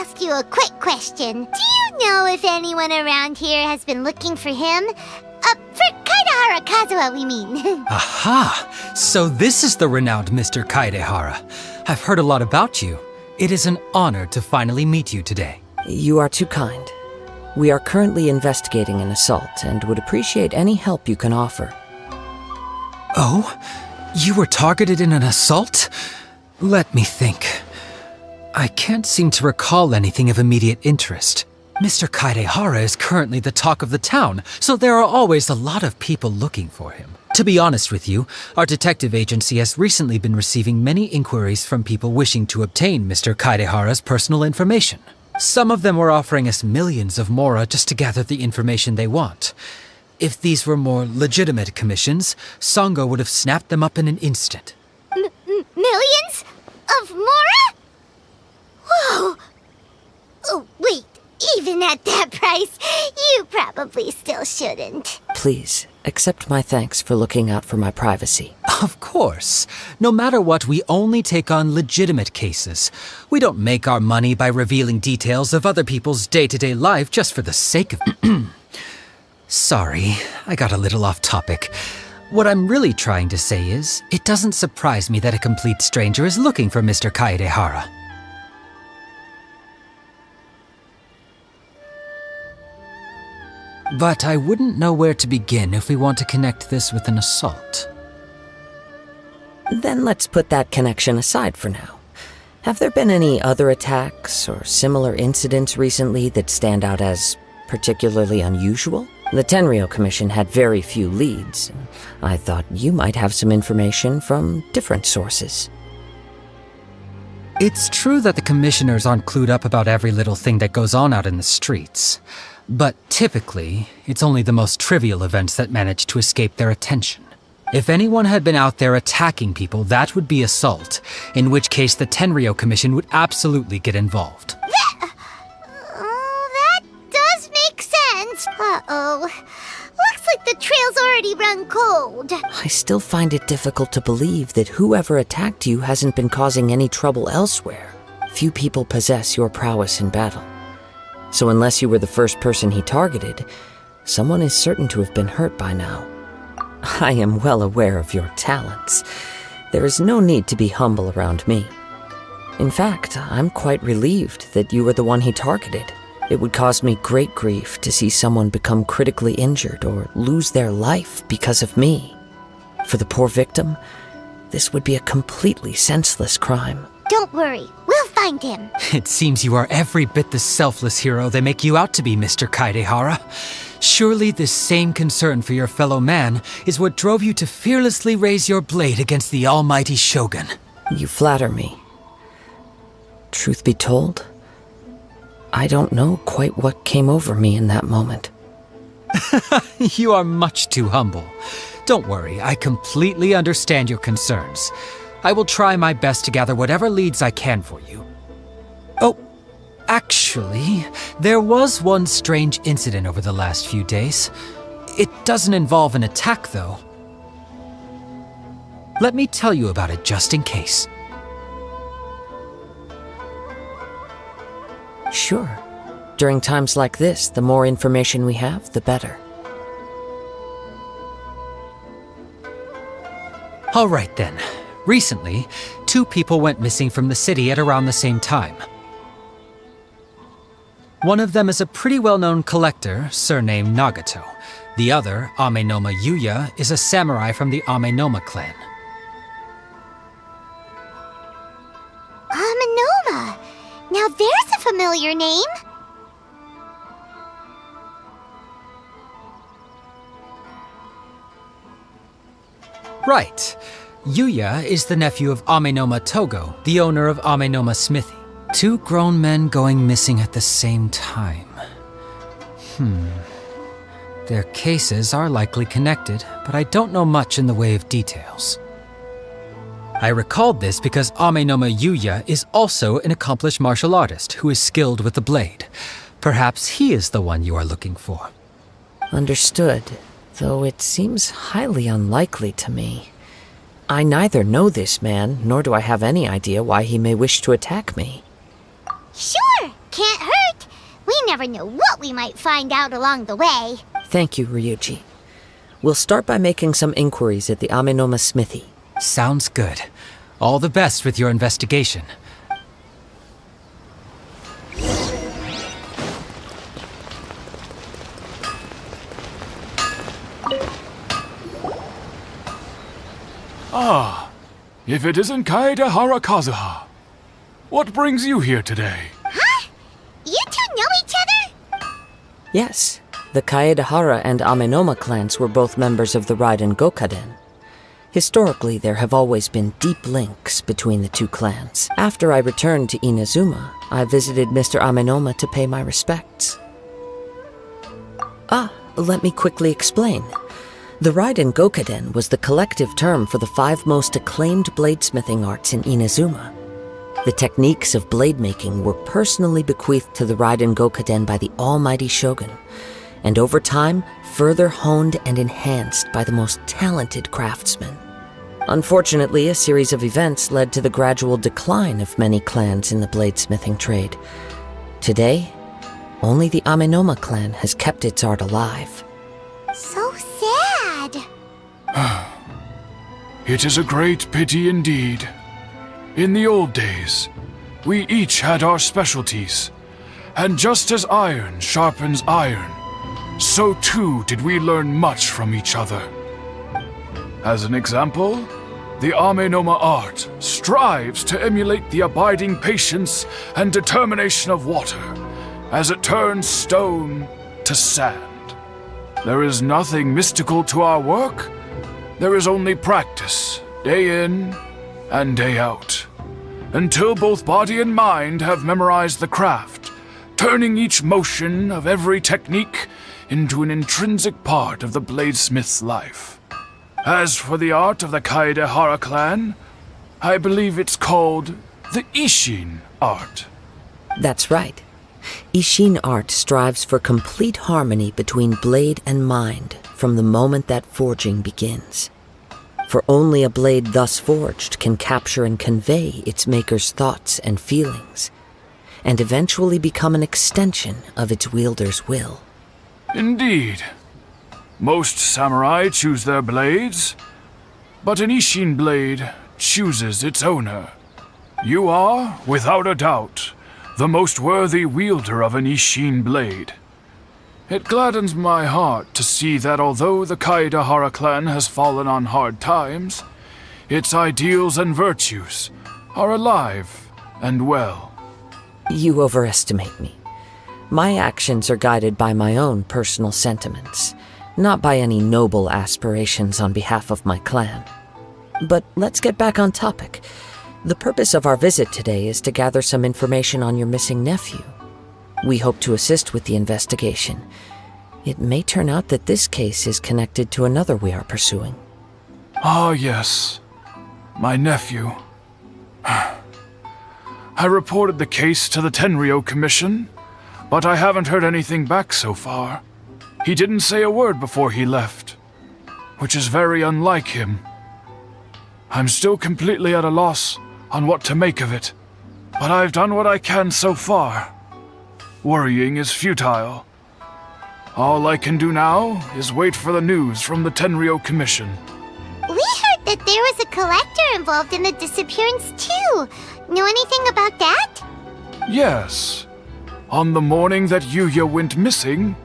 ask you a quick question. Do you know if anyone around here has been looking for him? For Kaidehara Kazuha, we mean. Aha! So this is the renowned Mr. Kaidehara. I've heard a lot about you. It is an honor to finally meet you today. You are too kind. We are currently investigating an assault and would appreciate any help you can offer. Oh? You were targeted in an assault? Let me think. I can't seem to recall anything of immediate interest. Mr. Kaidehara is currently the talk of the town, so there are always a lot of people looking for him. To be honest with you, our detective agency has recently been receiving many inquiries from people wishing to obtain Mr. Kaidehara's personal information. Some of them were offering us millions of mora just to gather the information they want. If these were more legitimate commissions, Sango would have snapped them up in an instant. Millions? Of mora? Whoa! Oh, wait. Even at that price, you probably still shouldn't. Please, accept my thanks for looking out for my privacy. Of course. No matter what, we only take on legitimate cases. We don't make our money by revealing details of other people's day-to-day life just for the sake of... Sorry, I got a little off topic. What I'm really trying to say is, it doesn't surprise me that a complete stranger is looking for Mr. Kaidehara. But I wouldn't know where to begin if we want to connect this with an assault. Then let's put that connection aside for now. Have there been any other attacks or similar incidents recently that stand out as particularly unusual? The Tenryou Commission had very few leads. I thought you might have some information from different sources. It's true that the commissioners aren't clued up about every little thing that goes on out in the streets. But typically, it's only the most trivial events that manage to escape their attention. If anyone had been out there attacking people, that would be assault, in which case the Tenryou Commission would absolutely get involved. That does make sense. Uh-oh. Looks like the trail's already run cold. I still find it difficult to believe that whoever attacked you hasn't been causing any trouble elsewhere. Few people possess your prowess in battle. So unless you were the first person he targeted, someone is certain to have been hurt by now. I am well aware of your talents. There is no need to be humble around me. In fact, I'm quite relieved that you were the one he targeted. It would cause me great grief to see someone become critically injured or lose their life because of me. For the poor victim, this would be a completely senseless crime. Don't worry, we'll find him. It seems you are every bit the selfless hero they make you out to be, Mr. Kaidehara. Surely this same concern for your fellow man is what drove you to fearlessly raise your blade against the almighty Shogun. You flatter me. Truth be told, I don't know quite what came over me in that moment. You are much too humble. Don't worry, I completely understand your concerns. I will try my best to gather whatever leads I can for you. Oh, actually, there was one strange incident over the last few days. It doesn't involve an attack, though. Let me tell you about it just in case. Sure. During times like this, the more information we have, the better. All right then. Recently, 2 people went missing from the city at around the same time. One of them is a pretty well-known collector, surnamed Nagato. The other, Amenoma Yuya, is a samurai from the Amenoma clan. Amenoma! Now there's a familiar name. Right. Yuya is the nephew of Amenoma Togo, the owner of Amenoma Smithy. 2 grown men going missing at the same time. Their cases are likely connected, but I don't know much in the way of details. I recalled this because Amenoma Yuya is also an accomplished martial artist who is skilled with the blade. Perhaps he is the one you are looking for. Understood, though it seems highly unlikely to me. I neither know this man, nor do I have any idea why he may wish to attack me. Sure! can't hurt. We never know what we might find out along the way. Thank you, Ryuji. We'll start by making some inquiries at the Amenoma smithy. Sounds good. All the best with your investigation. Ah, if it isn't Kaede Harakazuha. What brings you here today? Huh? You two know each other? Yes, the Kaedehara and Amenoma clans were both members of the Raiden Gokaden. Historically, there have always been deep links between the two clans. After I returned to Inazuma, I visited Mr. Amenoma to pay my respects. Let me quickly explain. The Raiden Gokaden was the collective term for the 5 most acclaimed bladesmithing arts in Inazuma. The techniques of blade making were personally bequeathed to the Raiden Gokaden by the almighty shogun, and over time, further honed and enhanced by the most talented craftsmen. Unfortunately, a series of events led to the gradual decline of many clans in the bladesmithing trade. Today, only the Amenoma clan has kept its art alive. So sad. It is a great pity indeed. In the old days, we each had our specialties, and just as iron sharpens iron, so too did we learn much from each other. As an example, the Amenoma art strives to emulate the abiding patience and determination of water as it turns stone to sand. There is nothing mystical to our work. There is only practice, day in and day out, until both body and mind have memorized the craft, turning each motion of every technique into an intrinsic part of the bladesmith's life. As for the art of the Kaedehara clan, I believe it's called the Ishin art. That's right. Ishin art strives for complete harmony between blade and mind from the moment that forging begins. For only a blade thus forged can capture and convey its maker's thoughts and feelings, and eventually become an extension of its wielder's will. Indeed. Most samurai choose their blades, but an Ishin blade chooses its owner. You are, without a doubt, the most worthy wielder of an Ishin blade. It gladdens my heart to see that although the Kaedehara clan has fallen on hard times, its ideals and virtues are alive and well. You overestimate me. My actions are guided by my own personal sentiments, not by any noble aspirations on behalf of my clan. But let's get back on topic. The purpose of our visit today is to gather some information on your missing nephew. We hope to assist with the investigation. It may turn out that this case is connected to another we are pursuing. Ah, yes. My nephew. I reported the case to the Tenryo Commission, but I haven't heard anything back so far. He didn't say a word before he left, which is very unlike him. I'm still completely at a loss on what to make of it, but I've done what I can so far. Worrying is futile. All I can do now is wait for the news from the Tenryo Commission. We heard that there was a collector involved in the disappearance too. Know anything about that? Yes. On the morning that Yuya went missing,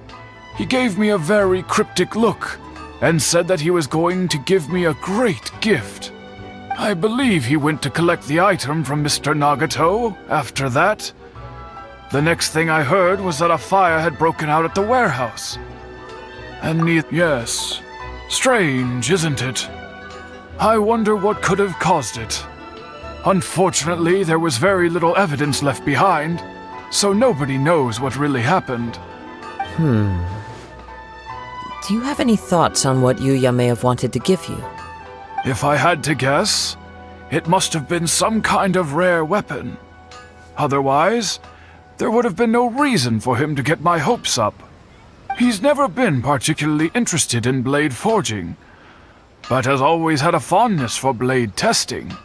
he gave me a very cryptic look and said that he was going to give me a great gift. I believe he went to collect the item from Mr. Nagato after that. The next thing I heard was that a fire had broken out at the warehouse. And yes, strange, isn't it? I wonder what could have caused it. Unfortunately, there was very little evidence left behind, so nobody knows what really happened. Do you have any thoughts on what Yuya may have wanted to give you? If I had to guess, it must have been some kind of rare weapon. Otherwise, there would have been no reason for him to get my hopes up. He's never been particularly interested in blade forging, but has always had a fondness for blade testing,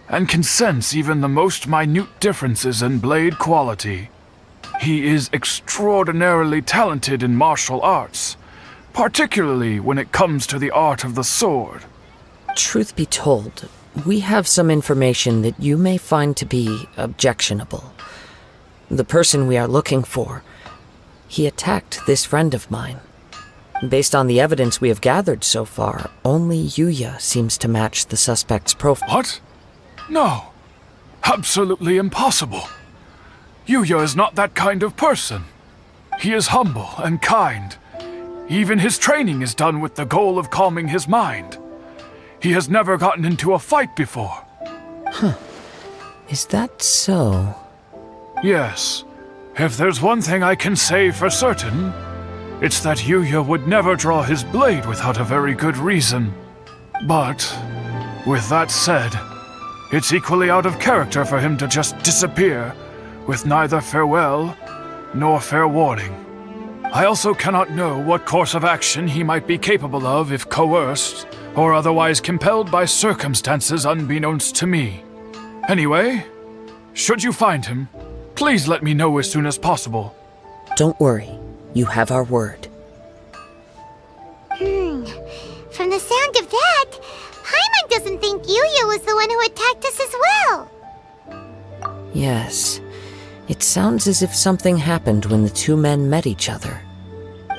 and can sense even the most minute differences in blade quality. He is extraordinarily talented in martial arts, particularly when it comes to the art of the sword. Truth be told, we have some information that you may find to be objectionable. The person we are looking for, he attacked this friend of mine. Based on the evidence we have gathered so far, only Yuya seems to match the suspect's profile. What? No. Absolutely impossible. Yuya is not that kind of person. He is humble and kind. Even his training is done with the goal of calming his mind. He has never gotten into a fight before. Is that so? Yes. If there's one thing I can say for certain, it's that Yuya would never draw his blade without a very good reason. But, with that said, it's equally out of character for him to just disappear, with neither farewell nor fair warning. I also cannot know what course of action he might be capable of if coerced, or otherwise compelled by circumstances unbeknownst to me. Anyway, should you find him, please let me know as soon as possible. Don't worry, you have our word. From the sound of that, Paimon doesn't think Yuya was the one who attacked us as well. Yes, it sounds as if something happened when the two men met each other.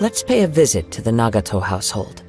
Let's pay a visit to the Nagato household.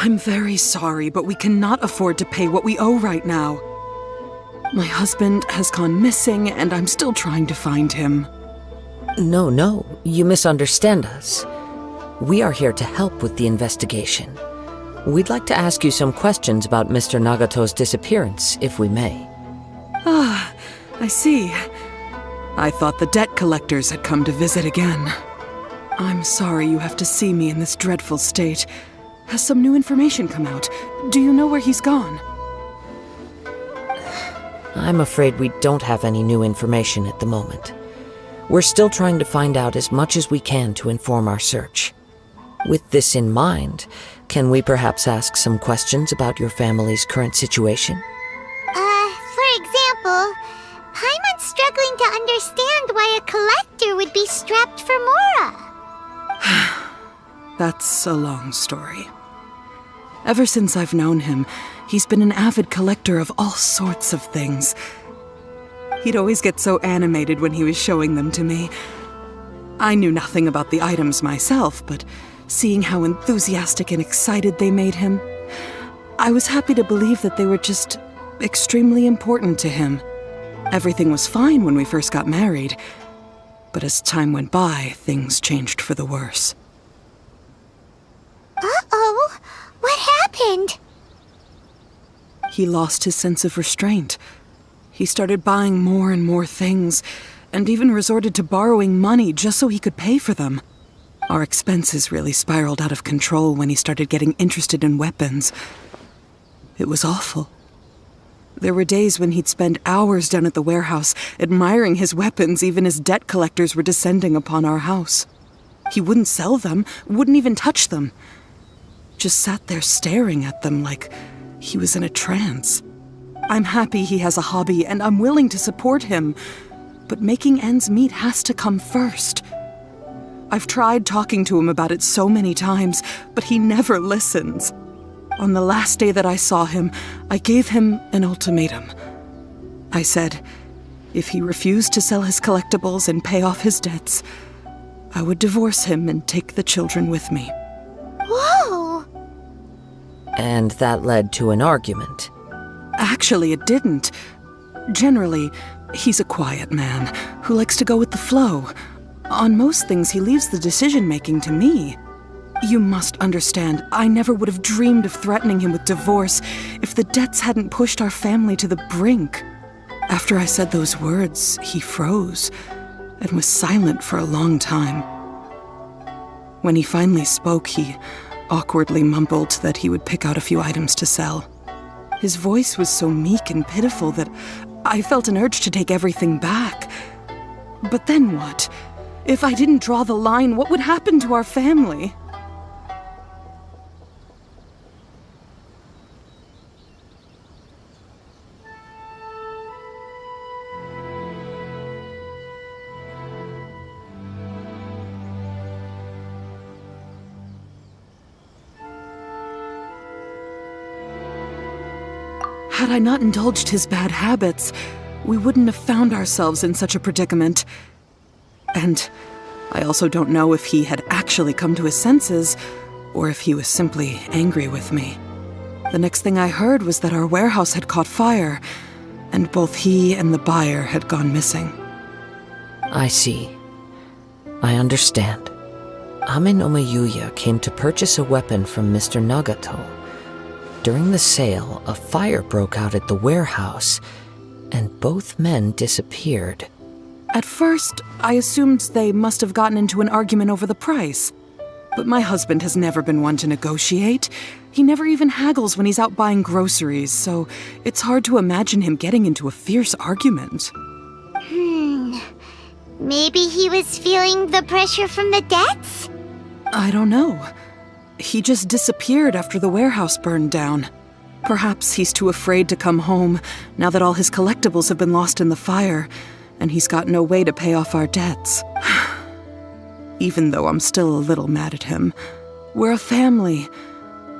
I'm very sorry, but we cannot afford to pay what we owe right now. My husband has gone missing, and I'm still trying to find him. No, you misunderstand us. We are here to help with the investigation. We'd like to ask you some questions about Mr. Nagato's disappearance, if we may. Ah, I see. I thought the debt collectors had come to visit again. I'm sorry you have to see me in this dreadful state. Has some new information come out? Do you know where he's gone? I'm afraid we don't have any new information at the moment. We're still trying to find out as much as we can to inform our search. With this in mind, can we perhaps ask some questions about your family's current situation? For example, Paimon's struggling to understand why a collector would be strapped for Mora. That's a long story. Ever since I've known him, he's been an avid collector of all sorts of things. He'd always get so animated when he was showing them to me. I knew nothing about the items myself, but seeing how enthusiastic and excited they made him, I was happy to believe that they were just extremely important to him. Everything was fine when we first got married, but as time went by, things changed for the worse. Uh-oh, what happened? He lost his sense of restraint. He started buying more and more things, and even resorted to borrowing money just so he could pay for them. Our expenses really spiraled out of control when he started getting interested in weapons. It was awful. There were days when he'd spend hours down at the warehouse, admiring his weapons even as debt collectors were descending upon our house. He wouldn't sell them, wouldn't even touch them. Just sat there staring at them like he was in a trance. I'm happy he has a hobby, and I'm willing to support him, but making ends meet has to come first. I've tried talking to him about it so many times, but he never listens. On the last day that I saw him, I gave him an ultimatum. I said, if he refused to sell his collectibles and pay off his debts, I would divorce him and take the children with me. Whoa! And that led to an argument. Actually, it didn't. Generally, he's a quiet man who likes to go with the flow. On most things, he leaves the decision-making to me. You must understand, I never would have dreamed of threatening him with divorce if the debts hadn't pushed our family to the brink. After I said those words, he froze and was silent for a long time. When he finally spoke, he awkwardly mumbled that he would pick out a few items to sell. His voice was so meek and pitiful that I felt an urge to take everything back. But then what? If I didn't draw the line, what would happen to our family? Had I not indulged his bad habits, we wouldn't have found ourselves in such a predicament. And I also don't know if he had actually come to his senses, or if he was simply angry with me. The next thing I heard was that our warehouse had caught fire, and both he and the buyer had gone missing. I see. I understand. Ame no Mayuya came to purchase a weapon from Mr. Nagato. During the sale, a fire broke out at the warehouse, and both men disappeared. At first, I assumed they must have gotten into an argument over the price. But my husband has never been one to negotiate. He never even haggles when he's out buying groceries, so it's hard to imagine him getting into a fierce argument. Maybe he was feeling the pressure from the debts? I don't know. He just disappeared after the warehouse burned down. Perhaps he's too afraid to come home now that all his collectibles have been lost in the fire, and he's got no way to pay off our debts. Even though I'm still a little mad at him, we're a family,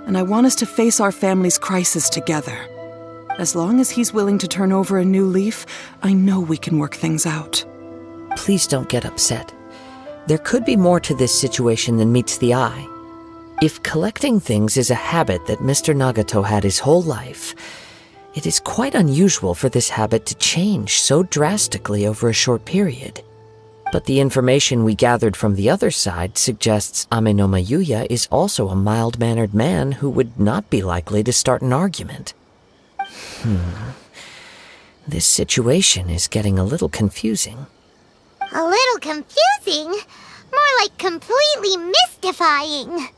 and I want us to face our family's crisis together. As long as he's willing to turn over a new leaf, I know we can work things out. Please don't get upset. There could be more to this situation than meets the eye. If collecting things is a habit that Mr. Nagato had his whole life, it is quite unusual for this habit to change so drastically over a short period. But the information we gathered from the other side suggests Ame no Mayuya is also a mild-mannered man who would not be likely to start an argument. This situation is getting a little confusing. A little confusing? More like completely mystifying.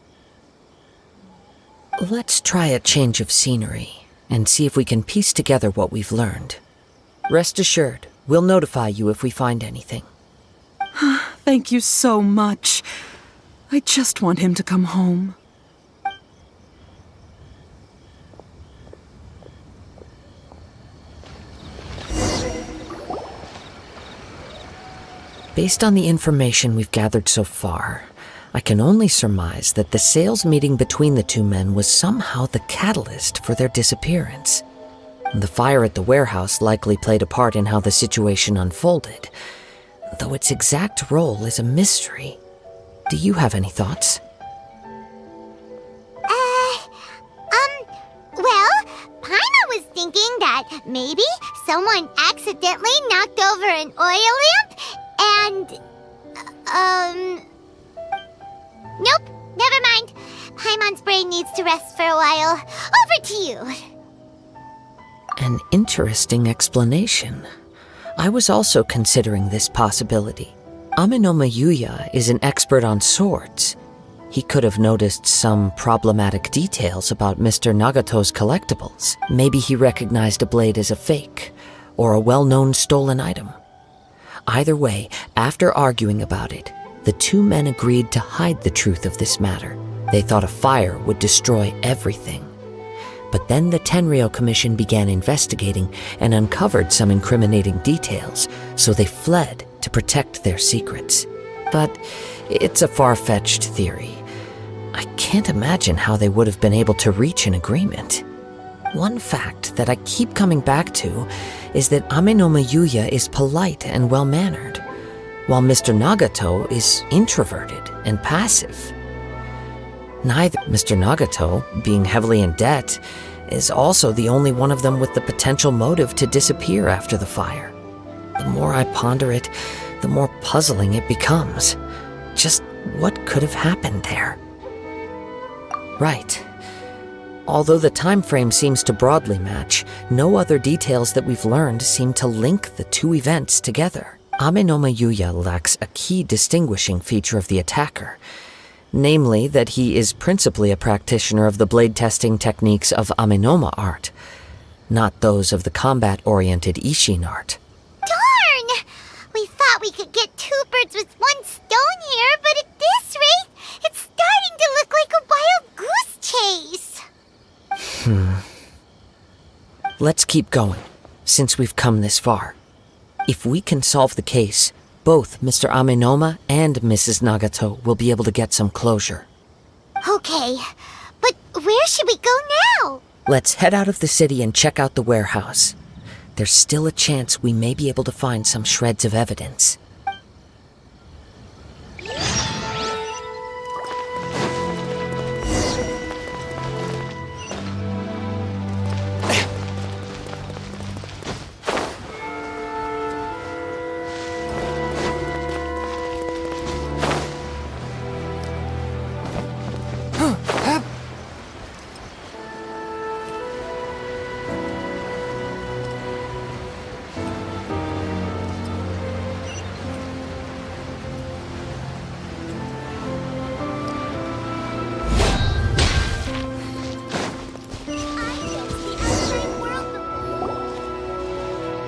Let's try a change of scenery and see if we can piece together what we've learned. Rest assured, we'll notify you if we find anything. Thank you so much. I just want him to come home. Based on the information we've gathered so far, I can only surmise that the sales meeting between the two men was somehow the catalyst for their disappearance. The fire at the warehouse likely played a part in how the situation unfolded, though its exact role is a mystery. Do you have any thoughts? Well, Paima was thinking that maybe someone accidentally knocked over an oil lamp and, Nope, never mind. Paimon's brain needs to rest for a while. Over to you. An interesting explanation. I was also considering this possibility. Ame no Mayuya is an expert on swords. He could have noticed some problematic details about Mr. Nagato's collectibles. Maybe he recognized a blade as a fake, or a well-known stolen item. Either way, after arguing about it, the two men agreed to hide the truth of this matter. They thought a fire would destroy everything. But then the Tenryou Commission began investigating and uncovered some incriminating details, so they fled to protect their secrets. But it's a far-fetched theory. I can't imagine how they would have been able to reach an agreement. One fact that I keep coming back to is that Ame no Mayuya is polite and well-mannered, while Mr. Nagato is introverted and passive. Neither Mr. Nagato, being heavily in debt, is also the only one of them with the potential motive to disappear after the fire. The more I ponder it, the more puzzling it becomes. Just what could have happened there? Right. Although the time frame seems to broadly match, no other details that we've learned seem to link the two events together. Amenoma Yuya lacks a key distinguishing feature of the attacker, namely that he is principally a practitioner of the blade testing techniques of Amenoma art, not those of the combat-oriented Ishin art. Darn! We thought we could get two birds with one stone here, but at this rate, it's starting to look like a wild goose chase. Let's keep going, since we've come this far. If we can solve the case, both Mr. Amenoma and Mrs. Nagato will be able to get some closure. Okay, but where should we go now? Let's head out of the city and check out the warehouse. There's still a chance we may be able to find some shreds of evidence.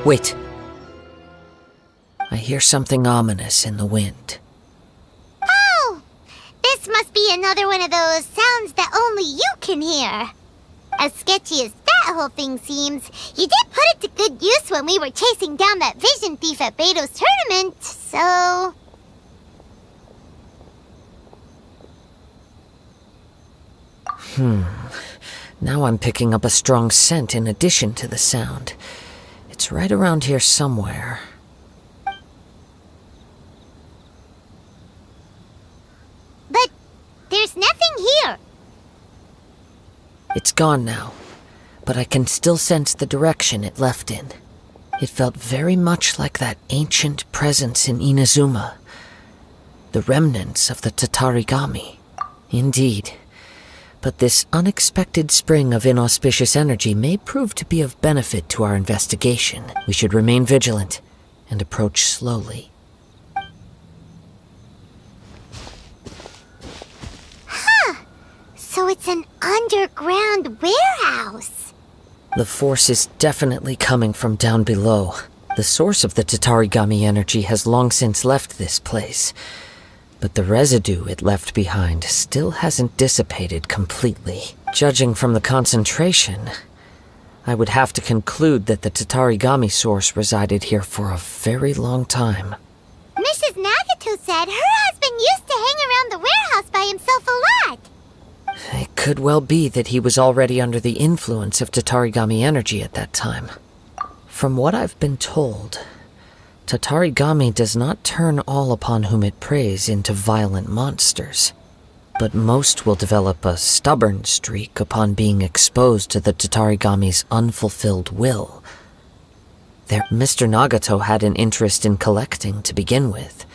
Wait. I hear something ominous in the wind. Oh! This must be another one of those sounds that only you can hear. As sketchy as that whole thing seems, you did put it to good use when we were chasing down that vision thief at Beto's tournament, so... Now I'm picking up a strong scent in addition to the sound. It's right around here somewhere. But there's nothing here. It's gone now, but I can still sense the direction it left in. It felt very much like that ancient presence in Inazuma. The remnants of the Tatarigami. Indeed. But this unexpected spring of inauspicious energy may prove to be of benefit to our investigation. We should remain vigilant and approach slowly. So it's an underground warehouse. The force is definitely coming from down below. The source of the Tatarigami energy has long since left this place, but the residue it left behind still hasn't dissipated completely. Judging from the concentration, I would have to conclude that the Tatarigami source resided here for a very long time. Mrs. Nagato said her husband used to hang around the warehouse by himself a lot. It could well be that he was already under the influence of Tatarigami energy at that time. From what I've been told, Tatarigami does not turn all upon whom it preys into violent monsters, but most will develop a stubborn streak upon being exposed to the Tatarigami's unfulfilled will. Mr. Nagato had an interest in collecting to begin with.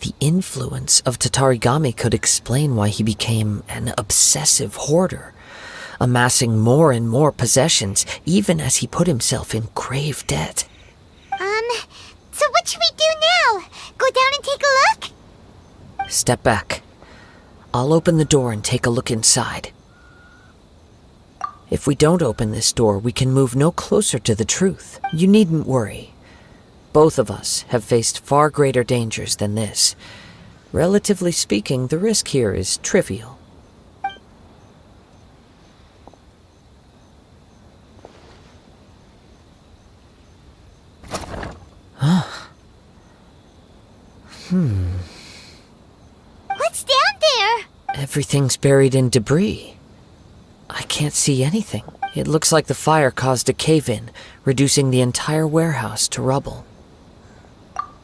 The influence of Tatarigami could explain why he became an obsessive hoarder, amassing more and more possessions even as he put himself in grave debt. So what should we do now? Go down and take a look? Step back. I'll open the door and take a look inside. If we don't open this door, we can move no closer to the truth. You needn't worry. Both of us have faced far greater dangers than this. Relatively speaking, the risk here is trivial. What's down there? Everything's buried in debris. I can't see anything. It looks like the fire caused a cave-in, reducing the entire warehouse to rubble.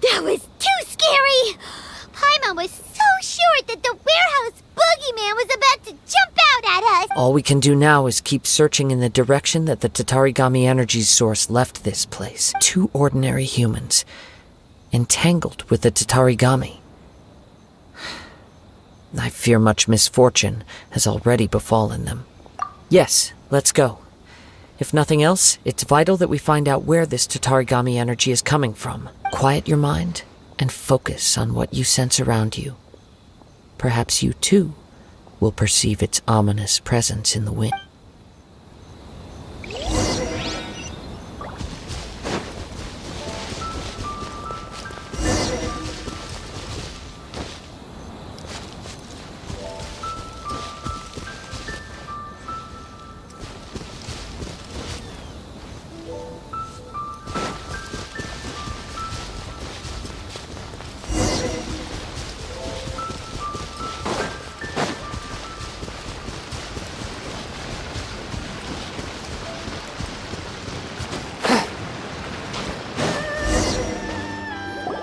That was too scary! Paimon was so sure that the warehouse boogeyman was about to jump out at us! All we can do now is keep searching in the direction that the Tatarigami energy source left this place. Two ordinary humans, entangled with the Tatarigami. I fear much misfortune has already befallen them. Yes, let's go. If nothing else, it's vital that we find out where this Tatarigami energy is coming from. Quiet your mind and focus on what you sense around you. Perhaps you, too, will perceive its ominous presence in the wind.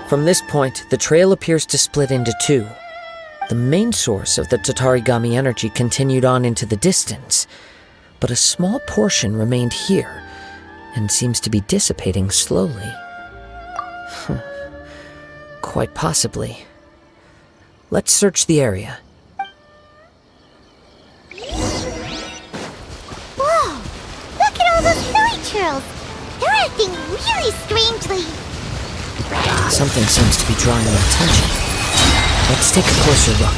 From this point, the trail appears to split into two. The main source of the Tatarigami energy continued on into the distance, but a small portion remained here and seems to be dissipating slowly. Quite possibly. Let's search the area. Whoa! Look at all those hilly churls! They're acting really strangely. Something seems to be drawing their attention. Let's take a closer look.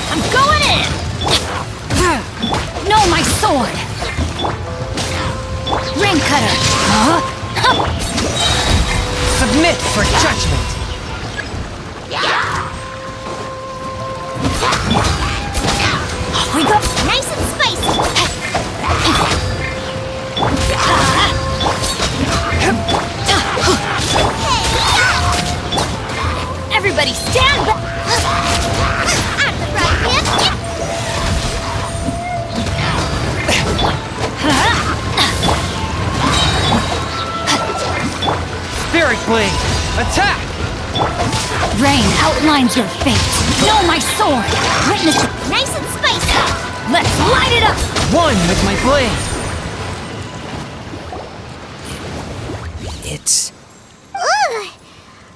I'm going in! No, my sword! Ring cutter! Submit for judgment! Off we go! Nice and spicy! Everybody stand back! At the right hip! Spirit Blade! Attack! Rain outlines your fate! Know my sword! Witness it! Nice and spicy! Let's light it up! One with my blade! It's... Ugh!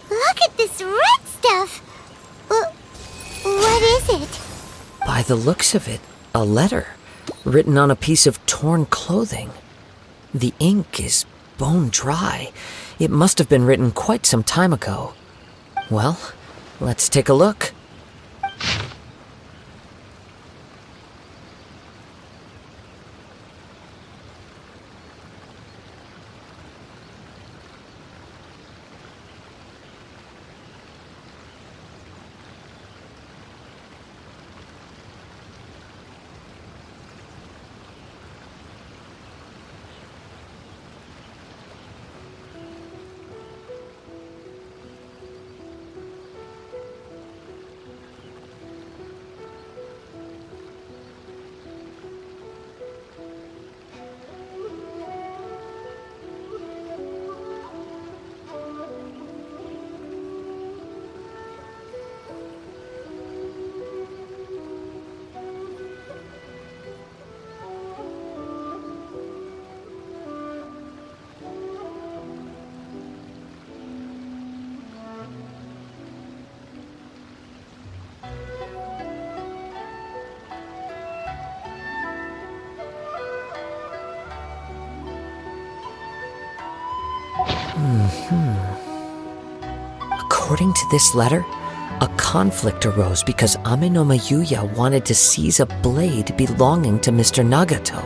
Look at this red stuff! What is it? By the looks of it, a letter written on a piece of torn clothing. The ink is bone dry. It must have been written quite some time ago. Well, let's take a look. According to this letter, a conflict arose because Amenoma Yuya wanted to seize a blade belonging to Mr. Nagato.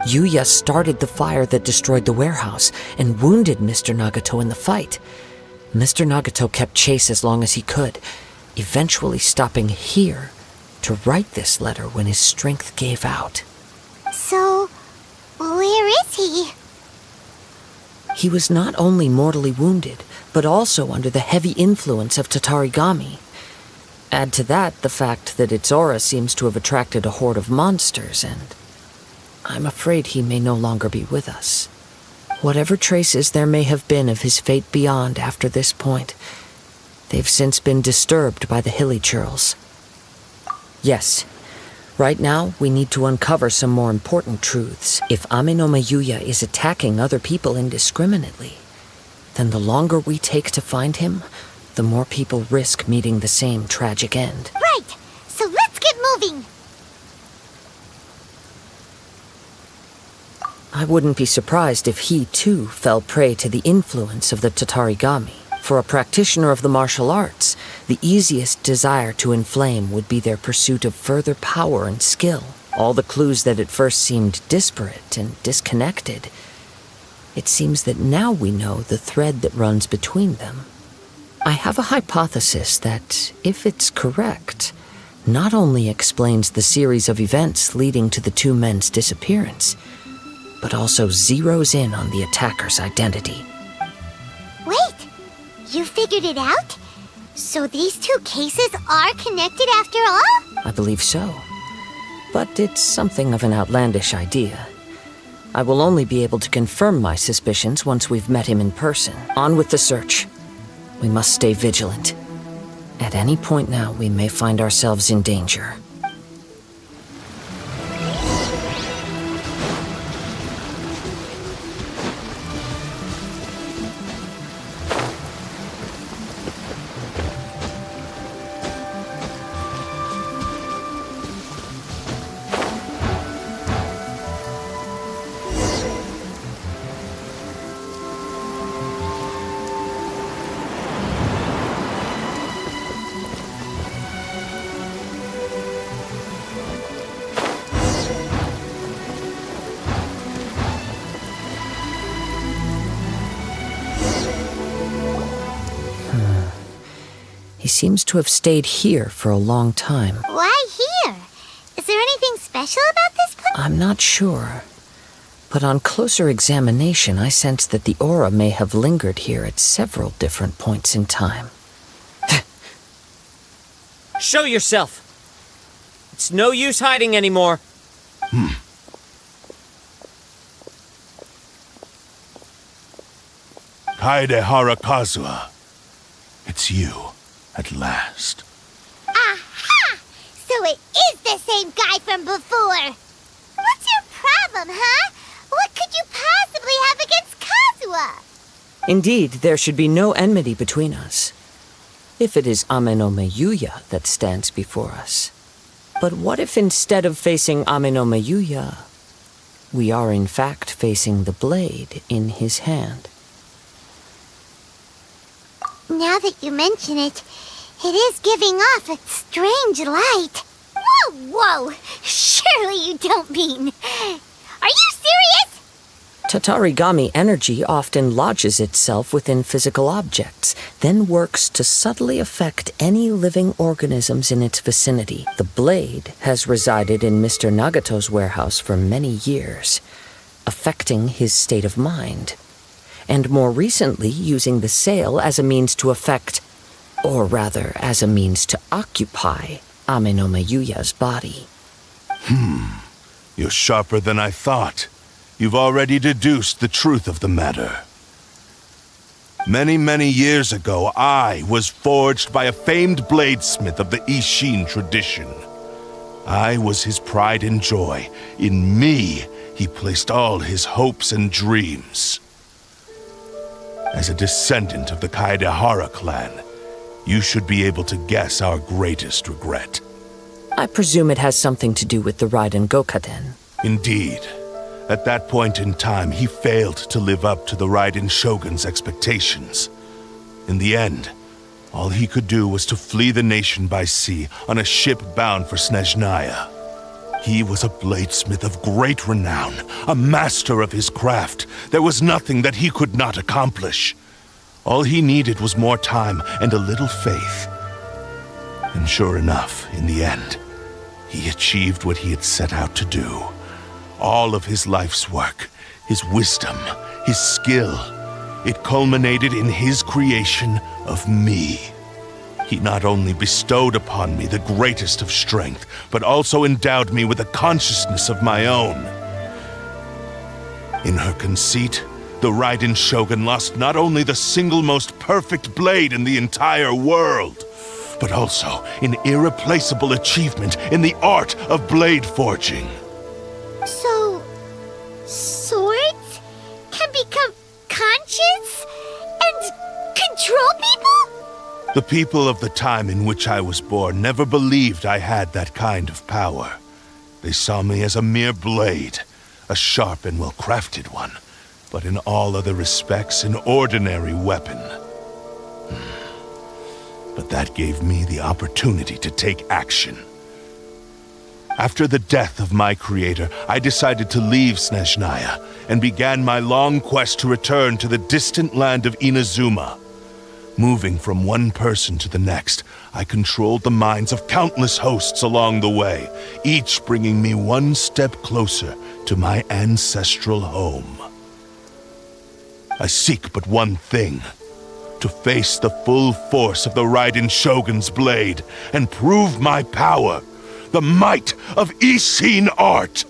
Yuya started the fire that destroyed the warehouse and wounded Mr. Nagato in the fight. Mr. Nagato kept chase as long as he could, eventually stopping here to write this letter when his strength gave out. So, where is he? He was not only mortally wounded, but also under the heavy influence of Tatarigami. Add to that the fact that its aura seems to have attracted a horde of monsters, and I'm afraid he may no longer be with us. Whatever traces there may have been of his fate beyond after this point, they've since been disturbed by the hilly churls. Yes, right now we need to uncover some more important truths. If Amenoma Yuya is attacking other people indiscriminately, then the longer we take to find him, the more people risk meeting the same tragic end. Right! So let's get moving! I wouldn't be surprised if he, too, fell prey to the influence of the Tatarigami. For a practitioner of the martial arts, the easiest desire to inflame would be their pursuit of further power and skill. All the clues that at first seemed disparate and disconnected, it seems that now we know the thread that runs between them. I have a hypothesis that, if it's correct, not only explains the series of events leading to the two men's disappearance, but also zeroes in on the attacker's identity. Wait! You figured it out? So these two cases are connected after all? I believe so. But it's something of an outlandish idea. I will only be able to confirm my suspicions once we've met him in person. On with the search. We must stay vigilant. At any point now, we may find ourselves in danger. He seems to have stayed here for a long time. Why here? Is there anything special about this place? I'm not sure. But on closer examination, I sense that the aura may have lingered here at several different points in time. Show yourself! It's no use hiding anymore. Kaede Harakazua. It's you, at last. Aha! So it is the same guy from before! What's your problem, huh? What could you possibly have against Kazuha? Indeed, there should be no enmity between us. If it is Ame no Meyuya that stands before us. But what if instead of facing Ame no Meyuya, we are in fact facing the blade in his hand? Now that you mention it, it is giving off a strange light. Whoa! Surely you don't mean... Are you serious? Tatarigami energy often lodges itself within physical objects, then works to subtly affect any living organisms in its vicinity. The blade has resided in Mr. Nagato's warehouse for many years, affecting his state of mind, and more recently using the sale as a means to affect, or rather as a means to occupy, Ame no Meyuya's body. You're sharper than I thought. You've already deduced the truth of the matter. Many, many years ago, I was forged by a famed bladesmith of the Ishin tradition. I was his pride and joy. In me, he placed all his hopes and dreams. As a descendant of the Kaedehara clan, you should be able to guess our greatest regret. I presume it has something to do with the Raiden Gokaden. Indeed. At that point in time, he failed to live up to the Raiden Shogun's expectations. In the end, all he could do was to flee the nation by sea on a ship bound for Snezhnaya. He was a bladesmith of great renown, a master of his craft. There was nothing that he could not accomplish. All he needed was more time and a little faith. And sure enough, in the end, he achieved what he had set out to do. All of his life's work, his wisdom, his skill, it culminated in his creation of me. He not only bestowed upon me the greatest of strength, but also endowed me with a consciousness of my own. In her conceit, the Raiden Shogun lost not only the single most perfect blade in the entire world, but also an irreplaceable achievement in the art of blade forging. So... swords can become conscious? And The people of the time in which I was born never believed I had that kind of power. They saw me as a mere blade, a sharp and well-crafted one, but in all other respects an ordinary weapon. But that gave me the opportunity to take action. After the death of my creator, I decided to leave Snezhnaya and began my long quest to return to the distant land of Inazuma. Moving from one person to the next, I controlled the minds of countless hosts along the way, each bringing me one step closer to my ancestral home. I seek but one thing: to face the full force of the Raiden Shogun's blade and prove my power, the might of Ishin art.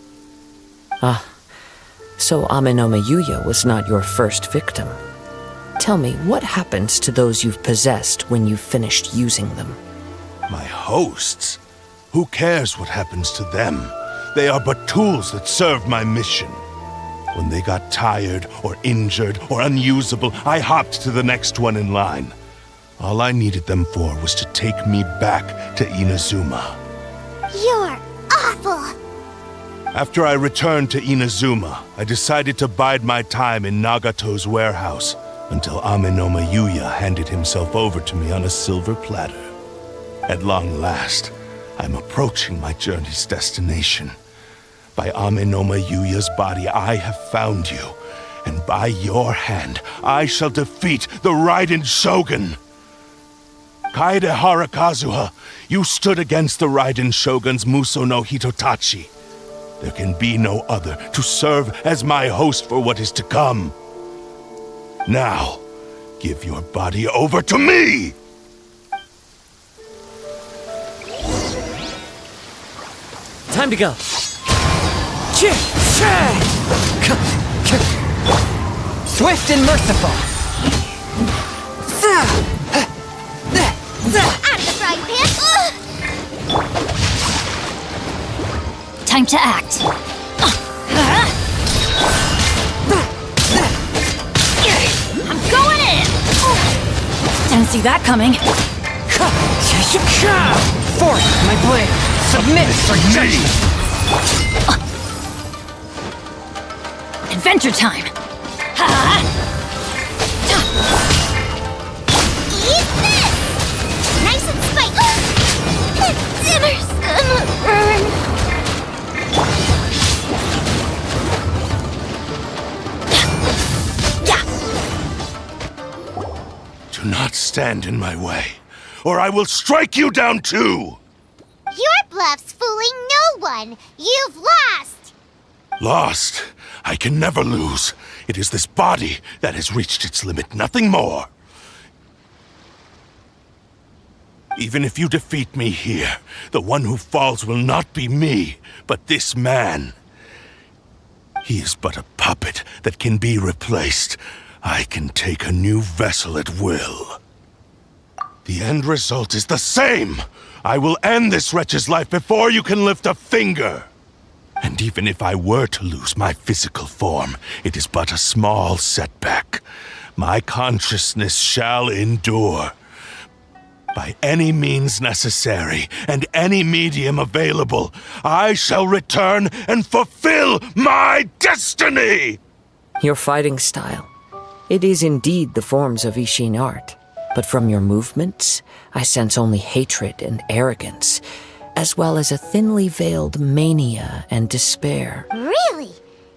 So Amenoma Yuya was not your first victim. Tell me, what happens to those you've possessed when you've finished using them? My hosts? Who cares what happens to them? They are but tools that serve my mission. When they got tired, or injured, or unusable, I hopped to the next one in line. All I needed them for was to take me back to Inazuma. You're awful! After I returned to Inazuma, I decided to bide my time in Nagato's warehouse until Amenoma Yuya handed himself over to me on a silver platter. At long last, I'm approaching my journey's destination. By Amenoma Yuya's body, I have found you, and by your hand, I shall defeat the Raiden Shogun. Kaede Harakazuha, you stood against the Raiden Shogun's Muso no Hitotachi. There can be no other to serve as my host for what is to come. Now, give your body over to me! Time to go. Swift and merciful! Out of the frying pan! Time to act. I'm going in! Didn't see that coming. Force my blade! Submit for judgment! Adventure time! Eat this! Nice and spicy! The dinner's gonna burn! Do not stand in my way, or I will strike you down too! Your bluff's fooling no one! You've lost! Lost? I can never lose. It is this body that has reached its limit, nothing more. Even if you defeat me here, the one who falls will not be me, but this man. He is but a puppet that can be replaced. I can take a new vessel at will. The end result is the same! I will end this wretch's life before you can lift a finger! And even if I were to lose my physical form, it is but a small setback. My consciousness shall endure. By any means necessary, and any medium available, I shall return and fulfill my destiny! Your fighting style. It is indeed the forms of Ishin art, but from your movements, I sense only hatred and arrogance, as well as a thinly veiled mania and despair. Really?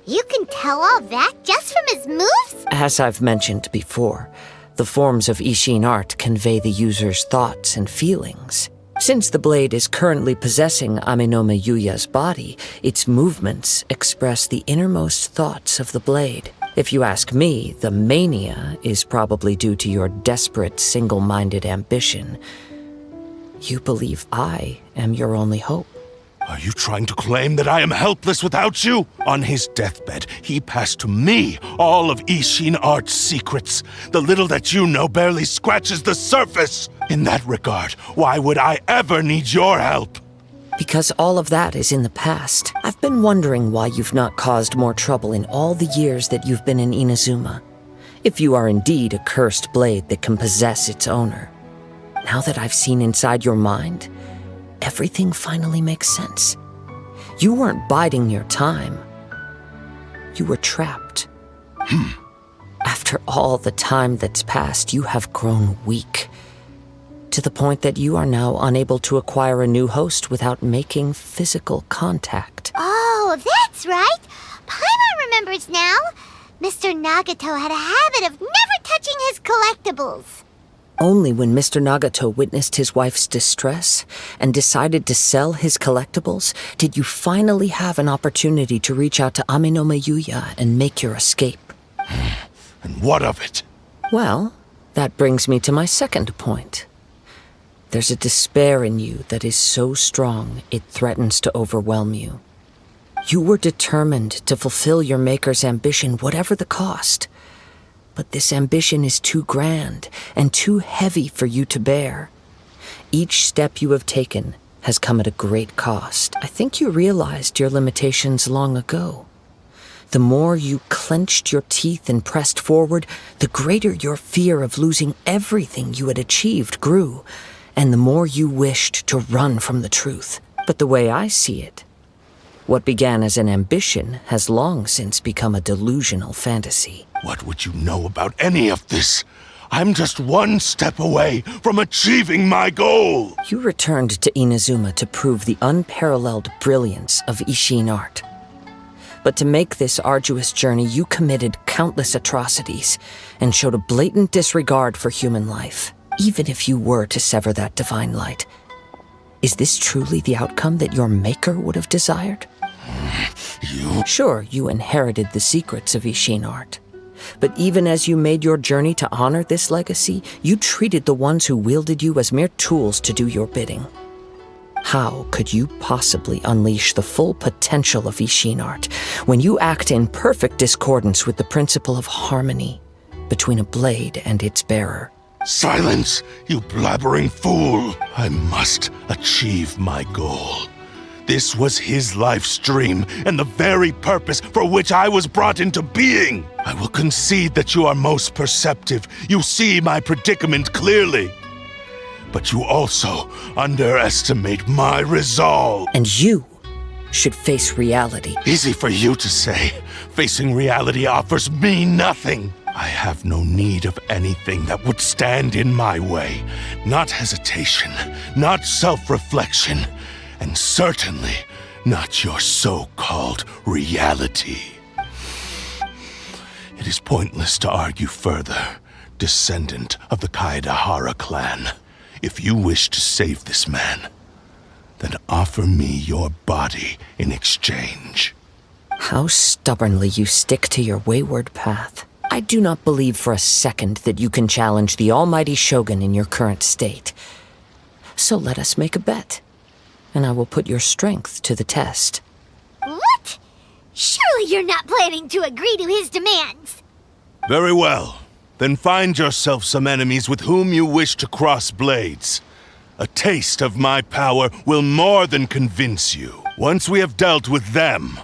You can tell all that just from his moves? As I've mentioned before, the forms of Ishin art convey the user's thoughts and feelings. Since the blade is currently possessing Amenoma Yuya's body, its movements express the innermost thoughts of the blade. If you ask me, the mania is probably due to your desperate, single-minded ambition. You believe I am your only hope. Are you trying to claim that I am helpless without you? On his deathbed, he passed to me all of Ishin Art's secrets. The little that you know barely scratches the surface. In that regard, why would I ever need your help? Because all of that is in the past. I've been wondering why you've not caused more trouble in all the years that you've been in Inazuma. If you are indeed a cursed blade that can possess its owner. Now that I've seen inside your mind, everything finally makes sense. You weren't biding your time. You were trapped. After all the time that's passed, you have grown weak, to the point that you are now unable to acquire a new host without making physical contact. Oh, that's right. Paimon remembers now. Mr. Nagato had a habit of never touching his collectibles. Only when Mr. Nagato witnessed his wife's distress and decided to sell his collectibles did you finally have an opportunity to reach out to Amenome Yuya and make your escape. And what of it? Well, that brings me to my second point. There's a despair in you that is so strong it threatens to overwhelm you. You were determined to fulfill your maker's ambition, whatever the cost. But this ambition is too grand and too heavy for you to bear. Each step you have taken has come at a great cost. I think you realized your limitations long ago. The more you clenched your teeth and pressed forward, the greater your fear of losing everything you had achieved grew, and the more you wished to run from the truth. But the way I see it, what began as an ambition has long since become a delusional fantasy. What would you know about any of this? I'm just one step away from achieving my goal! You returned to Inazuma to prove the unparalleled brilliance of Ishin art. But to make this arduous journey, you committed countless atrocities and showed a blatant disregard for human life, even if you were to sever that divine light. Is this truly the outcome that your maker would have desired? You... Sure, you inherited the secrets of Ishin art. But even as you made your journey to honor this legacy, you treated the ones who wielded you as mere tools to do your bidding. How could you possibly unleash the full potential of Ishin art when you act in perfect discordance with the principle of harmony between a blade and its bearer? Silence, you blabbering fool! I must achieve my goal. This was his life's dream, and the very purpose for which I was brought into being. I will concede that you are most perceptive. You see my predicament clearly. But you also underestimate my resolve. And you should face reality. Easy for you to say. Facing reality offers me nothing. I have no need of anything that would stand in my way. Not hesitation, not self-reflection, and certainly not your so-called reality. It is pointless to argue further, descendant of the Kaedahara clan. If you wish to save this man, then offer me your body in exchange. How stubbornly you stick to your wayward path. I do not believe for a second that you can challenge the almighty Shogun in your current state. So let us make a bet, and I will put your strength to the test. What? Surely you're not planning to agree to his demands. Very well. Then find yourself some enemies with whom you wish to cross blades. A taste of my power will more than convince you. Once we have dealt with them,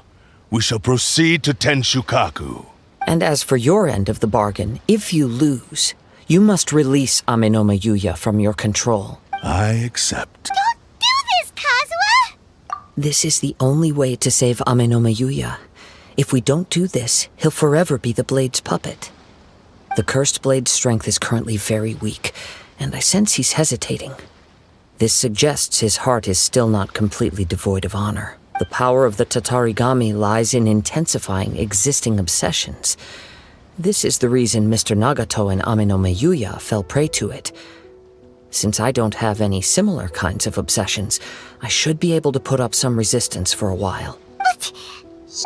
we shall proceed to Tenshukaku. And as for your end of the bargain, if you lose, you must release Amenome Yuya from your control. I accept. Don't do this, Kazuha! This is the only way to save Amenome Yuya. If we don't do this, he'll forever be the Blade's puppet. The Cursed Blade's strength is currently very weak, and I sense he's hesitating. This suggests his heart is still not completely devoid of honor. The power of the Tatarigami lies in intensifying existing obsessions. This is the reason Mr. Nagato and Amenome Yuya fell prey to it. Since I don't have any similar kinds of obsessions, I should be able to put up some resistance for a while. But...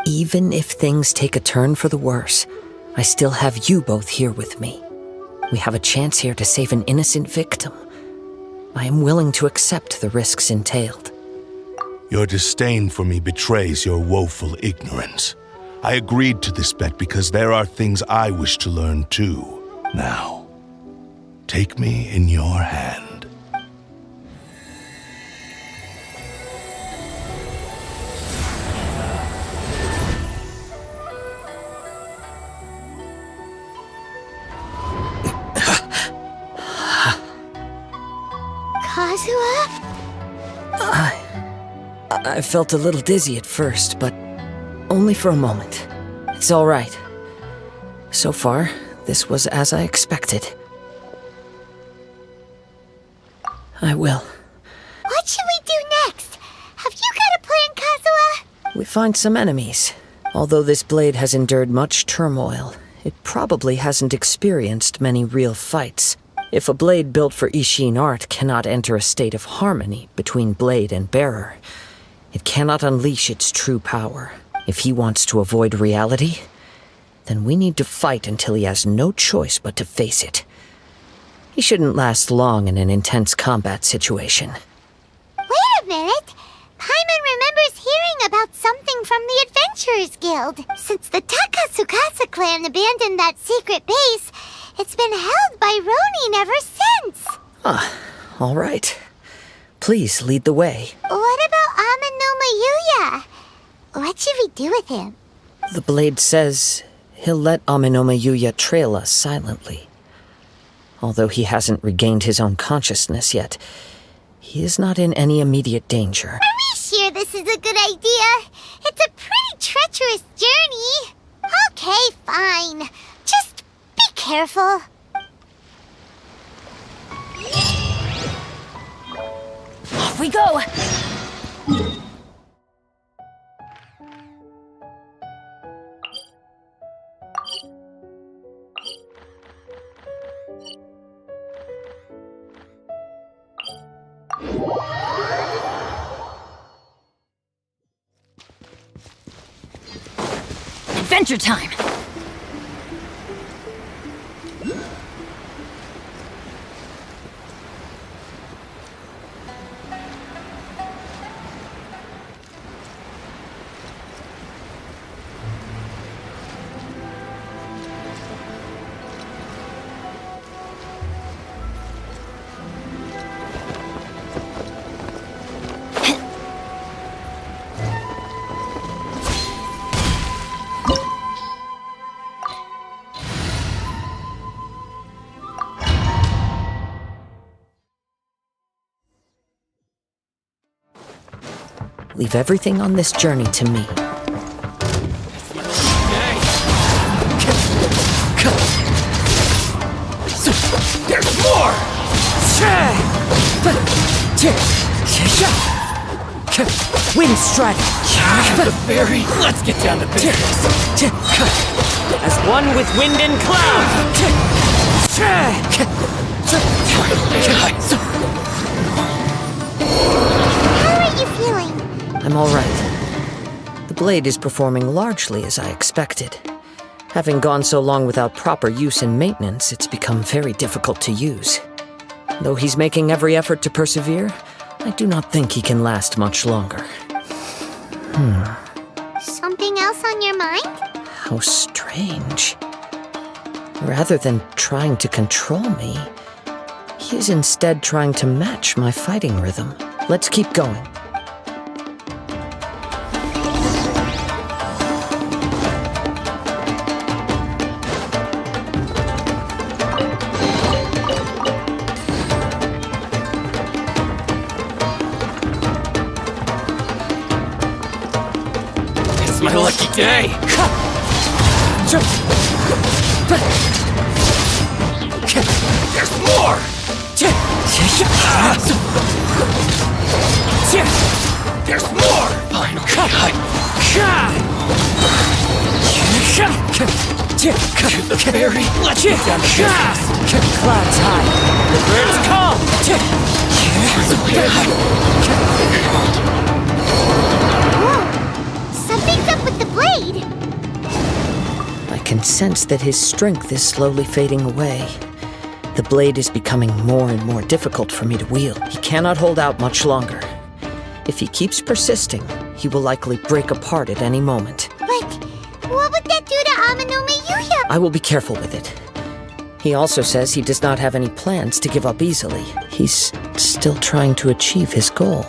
Even if things take a turn for the worse, I still have you both here with me. We have a chance here to save an innocent victim. I am willing to accept the risks entailed. Your disdain for me betrays your woeful ignorance. I agreed to this bet because there are things I wish to learn too. Now, take me in your hand. I felt a little dizzy at first, but only for a moment. It's all right. So far, this was as I expected. I will. What should we do next? Have you got a plan, Kazuha? We find some enemies. Although this blade has endured much turmoil, it probably hasn't experienced many real fights. If a blade built for Ishin art cannot enter a state of harmony between blade and bearer, it cannot unleash its true power. If he wants to avoid reality, then we need to fight until he has no choice but to face it. He shouldn't last long in an intense combat situation. Wait a minute! Paimon remembers hearing about something from the Adventurers Guild. Since the Takasukasa clan abandoned that secret base, it's been held by Ronin ever since. All right. Please lead the way. What about Amanoma Yuya? What should we do with him? The blade says he'll let Aminoma Yuya trail us silently. Although he hasn't regained his own consciousness yet, he is not in any immediate danger. Are we sure this is a good idea? It's a pretty treacherous journey. Okay, fine. Just be careful. Off we go! Adventure time! Leave everything on this journey to me. There's more! Wind strike! The fairy! Let's get down to business! As one with wind and cloud! How are you feeling? I'm all right. The blade is performing largely as I expected. Having gone so long without proper use and maintenance, it's become very difficult to use. Though he's making every effort to persevere, I do not think he can last much longer. Something else on your mind? How strange. Rather than trying to control me, he is instead trying to match my fighting rhythm. Let's keep going. It's my lucky day! There's more! There's more! Final cut! To the fairy! Let's get down to business! Clouds high. The birds call! Whoa! Something's up with the blade! I can sense that his strength is slowly fading away. The blade is becoming more and more difficult for me to wield. He cannot hold out much longer. If he keeps persisting, he will likely break apart at any moment. But what would that do to Amanome Yuya? I will be careful with it. He also says he does not have any plans to give up easily. He's still trying to achieve his goal.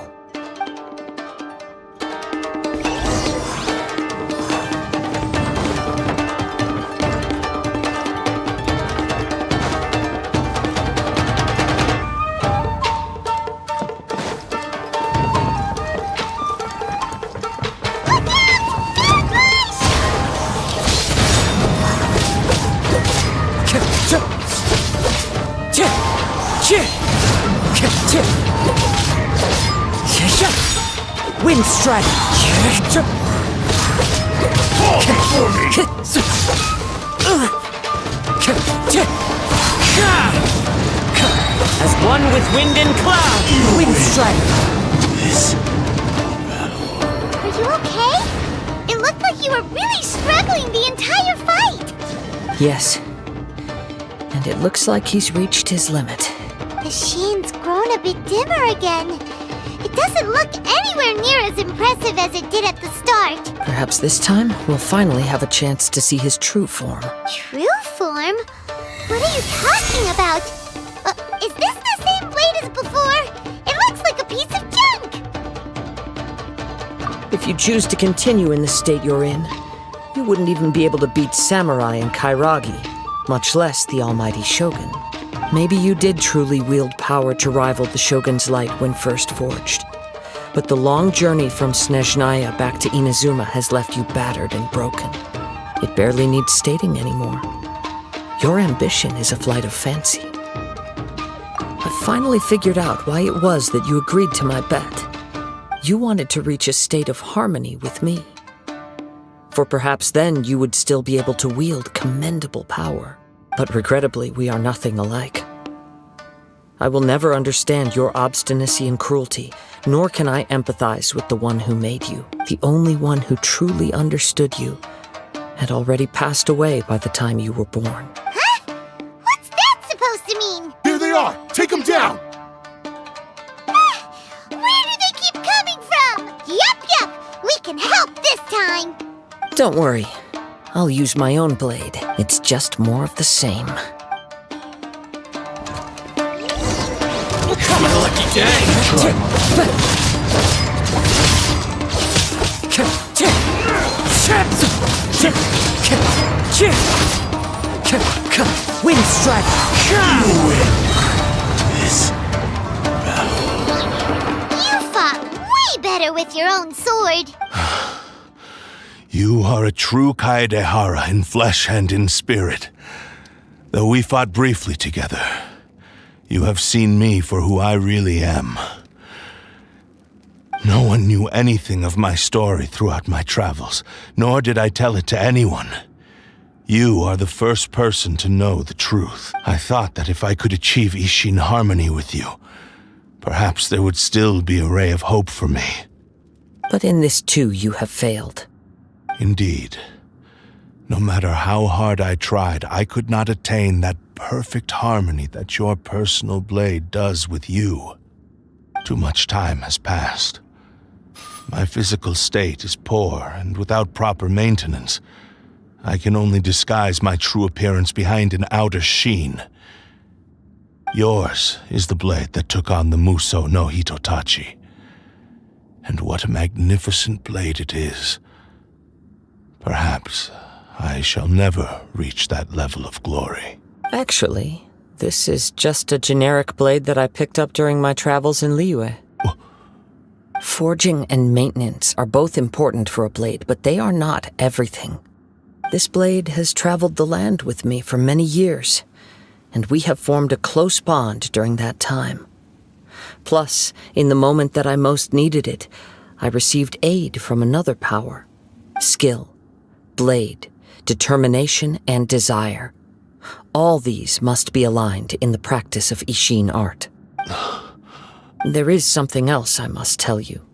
Wind strike! As one with wind and cloud! Wind strike! Are you okay? It looked like you were really struggling the entire fight. Yes. And it looks like he's reached his limit. The sheen's grown a bit dimmer again. It doesn't look anywhere near as impressive as it did at the start. Perhaps this time we'll finally have a chance to see his true form. True form? What are you talking about? Is this the same blade as before? It looks like a piece of junk! If you choose to continue in the state you're in, you wouldn't even be able to beat Samurai and Kairagi, much less the almighty Shogun. Maybe you did truly wield power to rival the Shogun's light when first forged. But the long journey from Snezhnaya back to Inazuma has left you battered and broken. It barely needs stating anymore. Your ambition is a flight of fancy. I finally figured out why it was that you agreed to my bet. You wanted to reach a state of harmony with me. For perhaps then you would still be able to wield commendable power. But regrettably, we are nothing alike. I will never understand your obstinacy and cruelty, nor can I empathize with the one who made you. The only one who truly understood you had already passed away by the time you were born. Huh? What's that supposed to mean? Here they are! Take them down! Where do they keep coming from? Yup, we can help this time. Don't worry. I'll use my own blade. It's just more of the same. My lucky day! Wind strike! You fought way better with your own sword. You are a true Kaedehara in flesh and in spirit. Though we fought briefly together, you have seen me for who I really am. No one knew anything of my story throughout my travels, nor did I tell it to anyone. You are the first person to know the truth. I thought that if I could achieve Ishin harmony with you, perhaps there would still be a ray of hope for me. But in this too, you have failed. Indeed. No matter how hard I tried, I could not attain that perfect harmony that your personal blade does with you. Too much time has passed. My physical state is poor, and without proper maintenance, I can only disguise my true appearance behind an outer sheen. Yours is the blade that took on the Muso no Hitotachi. And what a magnificent blade it is. Perhaps I shall never reach that level of glory. Actually, this is just a generic blade that I picked up during my travels in Liyue. Forging and maintenance are both important for a blade, but they are not everything. This blade has traveled the land with me for many years, and we have formed a close bond during that time. Plus, in the moment that I most needed it, I received aid from another power. Skill, blade, determination, and desire. All these must be aligned in the practice of Ishin art. There is something else I must tell you.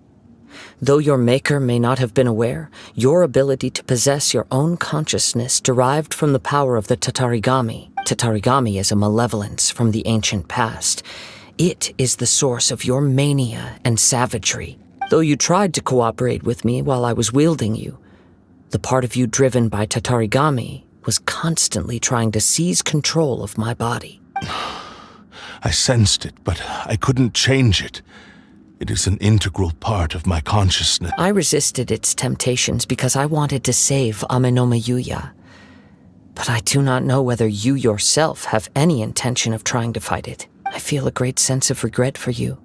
Though your maker may not have been aware, your ability to possess your own consciousness derived from the power of the Tatarigami. Tatarigami is a malevolence from the ancient past. It is the source of your mania and savagery. Though you tried to cooperate with me while I was wielding you, the part of you driven by Tatarigami was constantly trying to seize control of my body. I sensed it, but I couldn't change it. It is an integral part of my consciousness. I resisted its temptations because I wanted to save Amenoma Yuya. But I do not know whether you yourself have any intention of trying to fight it. I feel a great sense of regret for you.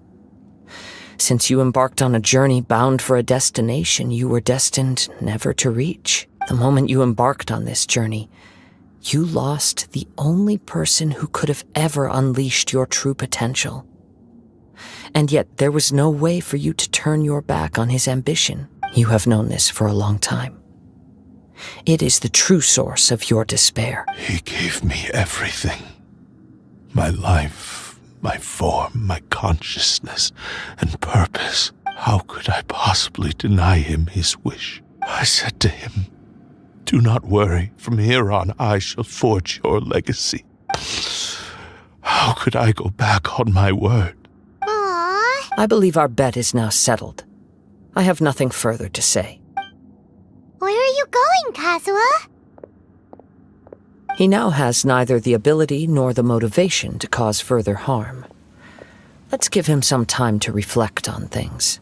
Since you embarked on a journey bound for a destination you were destined never to reach. The moment you embarked on this journey, you lost the only person who could have ever unleashed your true potential. And yet there was no way for you to turn your back on his ambition. You have known this for a long time. It is the true source of your despair. He gave me everything. My life, my form, my consciousness, and purpose. How could I possibly deny him his wish? I said to him, "Do not worry. From here on, I shall forge your legacy." How could I go back on my word? Aww. I believe our bet is now settled. I have nothing further to say. Where are you going, Kazuha? He now has neither the ability nor the motivation to cause further harm. Let's give him some time to reflect on things.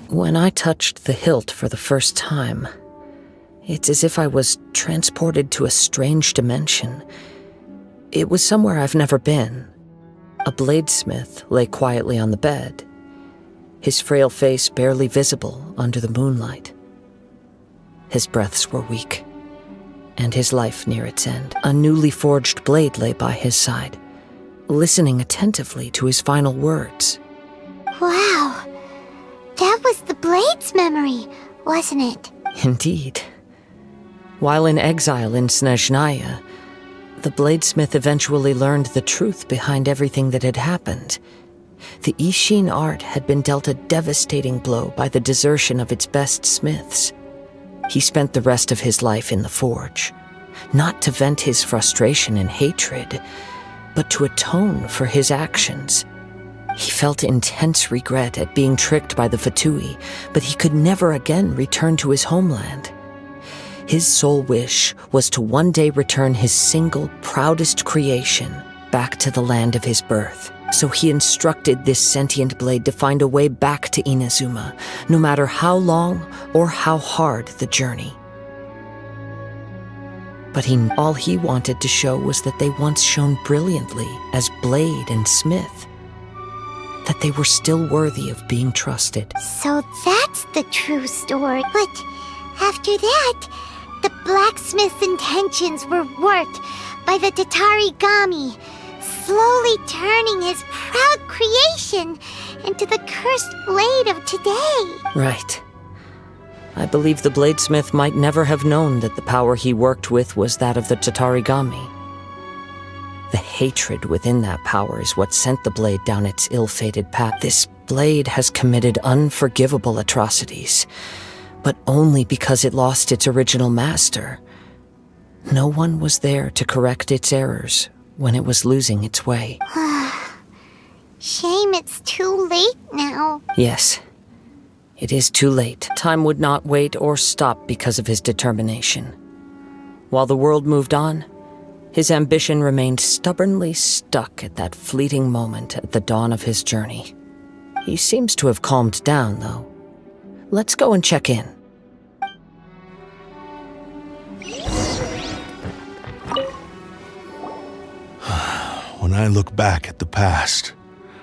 When I touched the hilt for the first time, it's as if I was transported to a strange dimension. It was somewhere I've never been. A bladesmith lay quietly on the bed, his frail face barely visible under the moonlight. His breaths were weak, and his life near its end. A newly forged blade lay by his side, listening attentively to his final words. Wow. That was the Blade's memory, wasn't it? Indeed. While in exile in Snezhnaya, the bladesmith eventually learned the truth behind everything that had happened. The Ishin art had been dealt a devastating blow by the desertion of its best smiths. He spent the rest of his life in the forge, not to vent his frustration and hatred, but to atone for his actions. He felt intense regret at being tricked by the Fatui, but he could never again return to his homeland. His sole wish was to one day return his single, proudest creation back to the land of his birth. So he instructed this sentient blade to find a way back to Inazuma, no matter how long or how hard the journey. But all he wanted to show was that they once shone brilliantly as blade and smith, that they were still worthy of being trusted. So that's the true story. But after that, the blacksmith's intentions were worked by the Tatarigami, slowly turning his proud creation into the cursed blade of today. Right. I believe the bladesmith might never have known that the power he worked with was that of the Tatarigami. The hatred within that power is what sent the blade down its ill-fated path. This blade has committed unforgivable atrocities, but only because it lost its original master. No one was there to correct its errors when it was losing its way. Shame it's too late now. Yes, it is too late. Time would not wait or stop because of his determination. While the world moved on, his ambition remained stubbornly stuck at that fleeting moment at the dawn of his journey. He seems to have calmed down, though. Let's go and check in. When I look back at the past,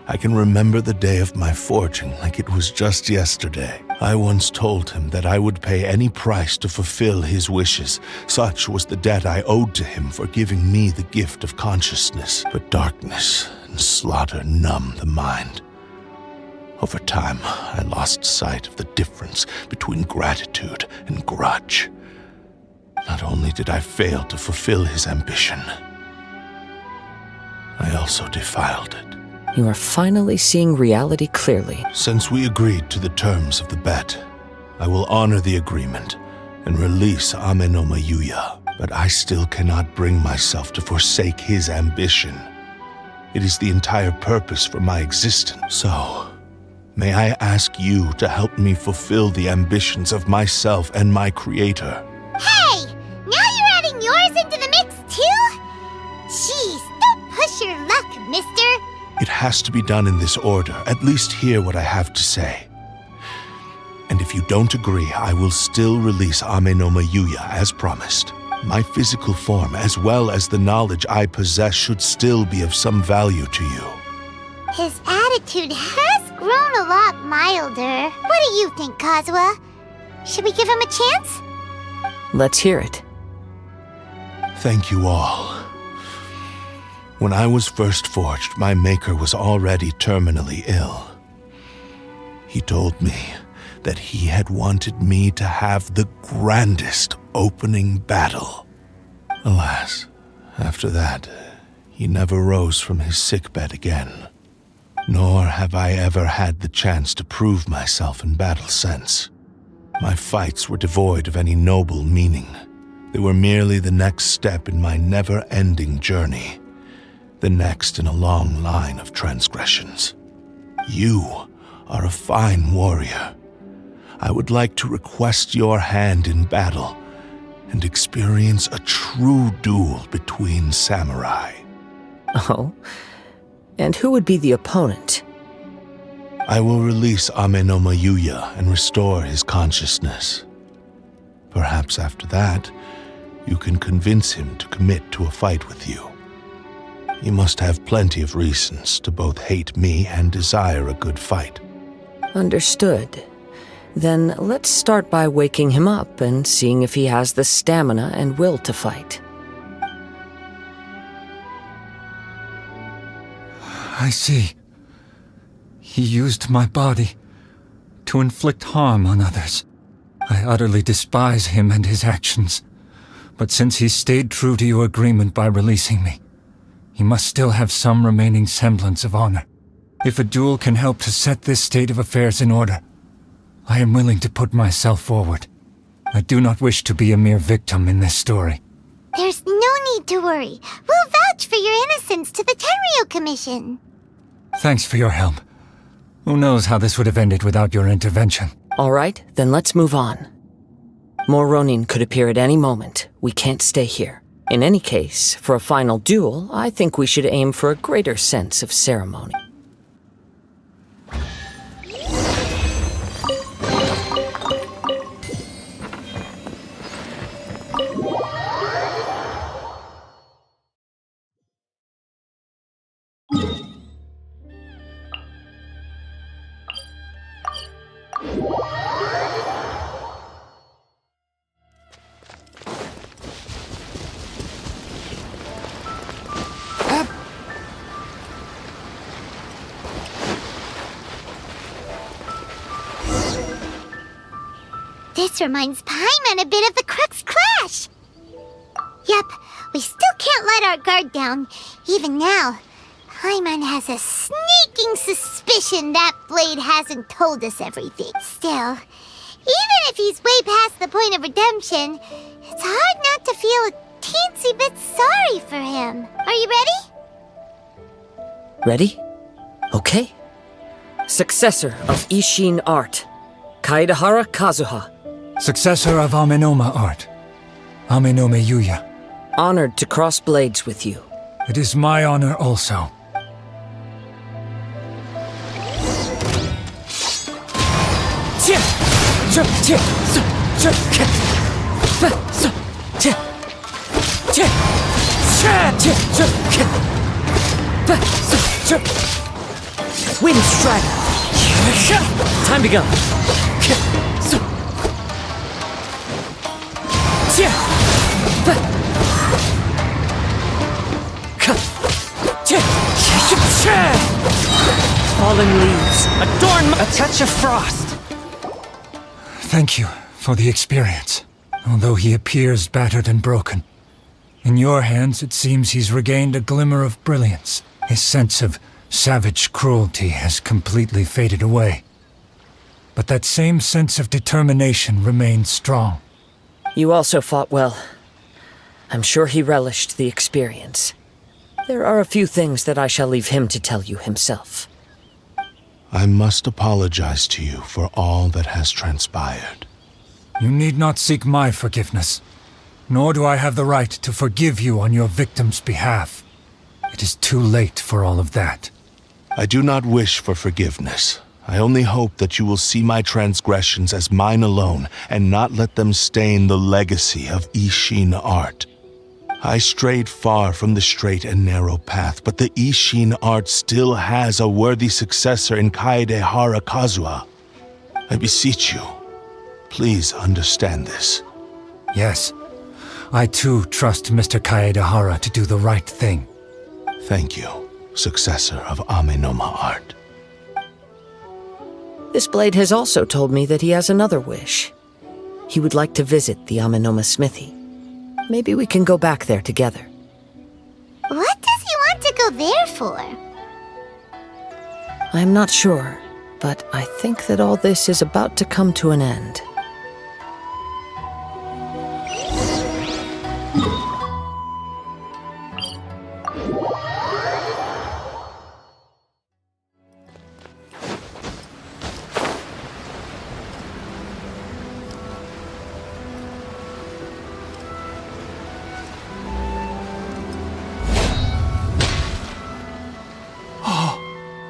I can remember the day of my forging like it was just yesterday. I once told him that I would pay any price to fulfill his wishes. Such was the debt I owed to him for giving me the gift of consciousness. But darkness and slaughter numb the mind. Over time, I lost sight of the difference between gratitude and grudge. Not only did I fail to fulfill his ambition, I also defiled it. You are finally seeing reality clearly. Since we agreed to the terms of the bet, I will honor the agreement and release Ame no Mayuya. But I still cannot bring myself to forsake his ambition. It is the entire purpose for my existence. So, may I ask you to help me fulfill the ambitions of myself and my creator? Hey! Now you're adding yours into the mix, too? Jeez, don't push your luck, mister. It has to be done in this order. At least hear what I have to say. And if you don't agree, I will still release Ame no Mayuya as promised. My physical form, as well as the knowledge I possess, should still be of some value to you. His attitude has grown a lot milder. What do you think, Kazuha? Should we give him a chance? Let's hear it. Thank you all. When I was first forged, my maker was already terminally ill. He told me that he had wanted me to have the grandest opening battle. Alas, after that, he never rose from his sickbed again. Nor have I ever had the chance to prove myself in battle since. My fights were devoid of any noble meaning. They were merely the next step in my never-ending journey, the next in a long line of transgressions. You are a fine warrior. I would like to request your hand in battle and experience a true duel between samurai. Oh? And who would be the opponent? I will release Amenoma Yuya and restore his consciousness. Perhaps after that, you can convince him to commit to a fight with you. He must have plenty of reasons to both hate me and desire a good fight. Understood. Then let's start by waking him up and seeing if he has the stamina and will to fight. I see. He used my body to inflict harm on others. I utterly despise him and his actions. But since he stayed true to your agreement by releasing me, he must still have some remaining semblance of honor. If a duel can help to set this state of affairs in order, I am willing to put myself forward. I do not wish to be a mere victim in this story. There's no need to worry. We'll vouch for your innocence to the Tenryo Commission. Thanks for your help. Who knows how this would have ended without your intervention? All right, then let's move on. More Ronin could appear at any moment. We can't stay here. In any case, for a final duel, I think we should aim for a greater sense of ceremony. This reminds Paimon a bit of the Crux Clash. Yep, we still can't let our guard down. Even now, Paimon has a sneaking suspicion that Blade hasn't told us everything. Still, even if he's way past the point of redemption, it's hard not to feel a teensy bit sorry for him. Are you ready? Ready? Okay. Successor of Ishin Art, Kaedahara Kazuha. Successor of Amenoma art, Amenoma Yuya. Honored to cross blades with you. It is my honor also. Wind Strider. Time to go. Fallen leaves adorn my... A touch of frost. Thank you for the experience. Although he appears battered and broken, in your hands it seems he's regained a glimmer of brilliance. His sense of savage cruelty has completely faded away. But that same sense of determination remains strong. You also fought well. I'm sure he relished the experience. There are a few things that I shall leave him to tell you himself. I must apologize to you for all that has transpired. You need not seek my forgiveness, nor do I have the right to forgive you on your victim's behalf. It is too late for all of that. I do not wish for forgiveness. I only hope that you will see my transgressions as mine alone and not let them stain the legacy of Ishin art. I strayed far from the straight and narrow path, but the Ishin art still has a worthy successor in Kaedehara Kazuha. I beseech you, please understand this. Yes, I too trust Mr. Kaedehara to do the right thing. Thank you, successor of Amenoma art. This blade has also told me that he has another wish. He would like to visit the Amenoma smithy. Maybe we can go back there together. What does he want to go there for? I'm not sure, but I think that all this is about to come to an end.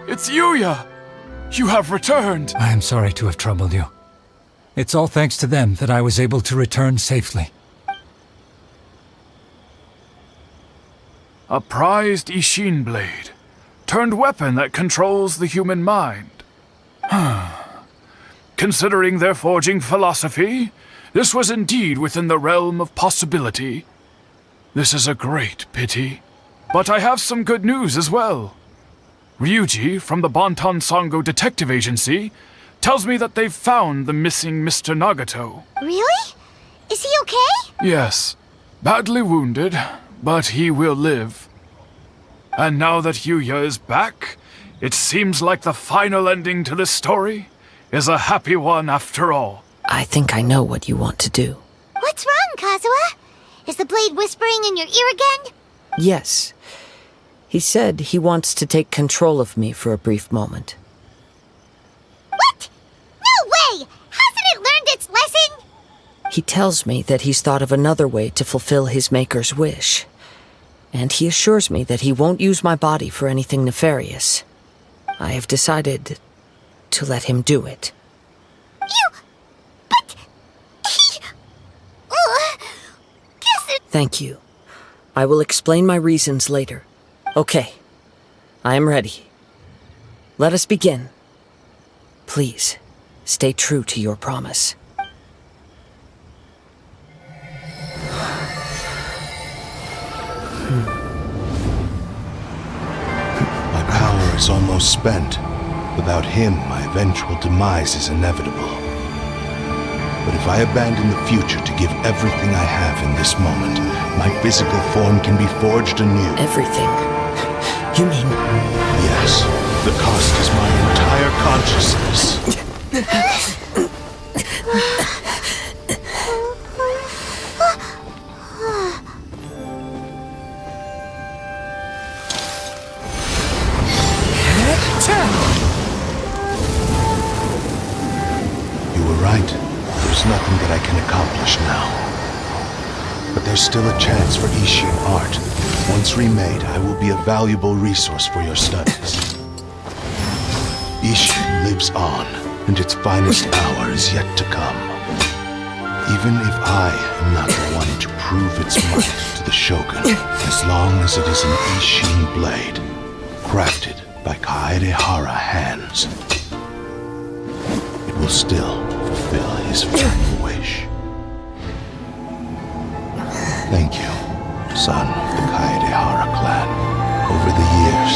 It's Yuya! You have returned! I am sorry to have troubled you. It's all thanks to them that I was able to return safely. A prized Ishin blade, turned weapon that controls the human mind. Considering their forging philosophy, this was indeed within the realm of possibility. This is a great pity. But I have some good news as well. Ryuji, from the Bonton Sango Detective Agency, tells me that they've found the missing Mr. Nagato. Really? Is he okay? Yes, badly wounded, but he will live. And now that Yuya is back, it seems like the final ending to this story is a happy one after all. I think I know what you want to do. What's wrong, Kazuha? Is the blade whispering in your ear again? Yes. He said he wants to take control of me for a brief moment. What? No way! Hasn't it learned its lesson? He tells me that he's thought of another way to fulfill his maker's wish. And he assures me that he won't use my body for anything nefarious. I have decided to let him do it. But... he... guess it... Thank you. I will explain my reasons later. Okay. I am ready. Let us begin. Please, stay true to your promise. My power is almost spent. Without him, my eventual demise is inevitable. But if I abandon the future to give everything I have in this moment, my physical form can be forged anew. Everything? You mean... Yes. The cost is my entire consciousness. You were right. There's nothing that I can accomplish now. But there's still a chance for Ishin art. Once remade, I will be a valuable resource for your studies. Ishin lives on, and its finest hour is yet to come. Even if I am not the one to prove its might to the Shogun, as long as it is an Ishin blade, crafted by Kaedehara hands, it will still fulfill his final wish. Thank you, son of the Kaedehara clan. Over the years,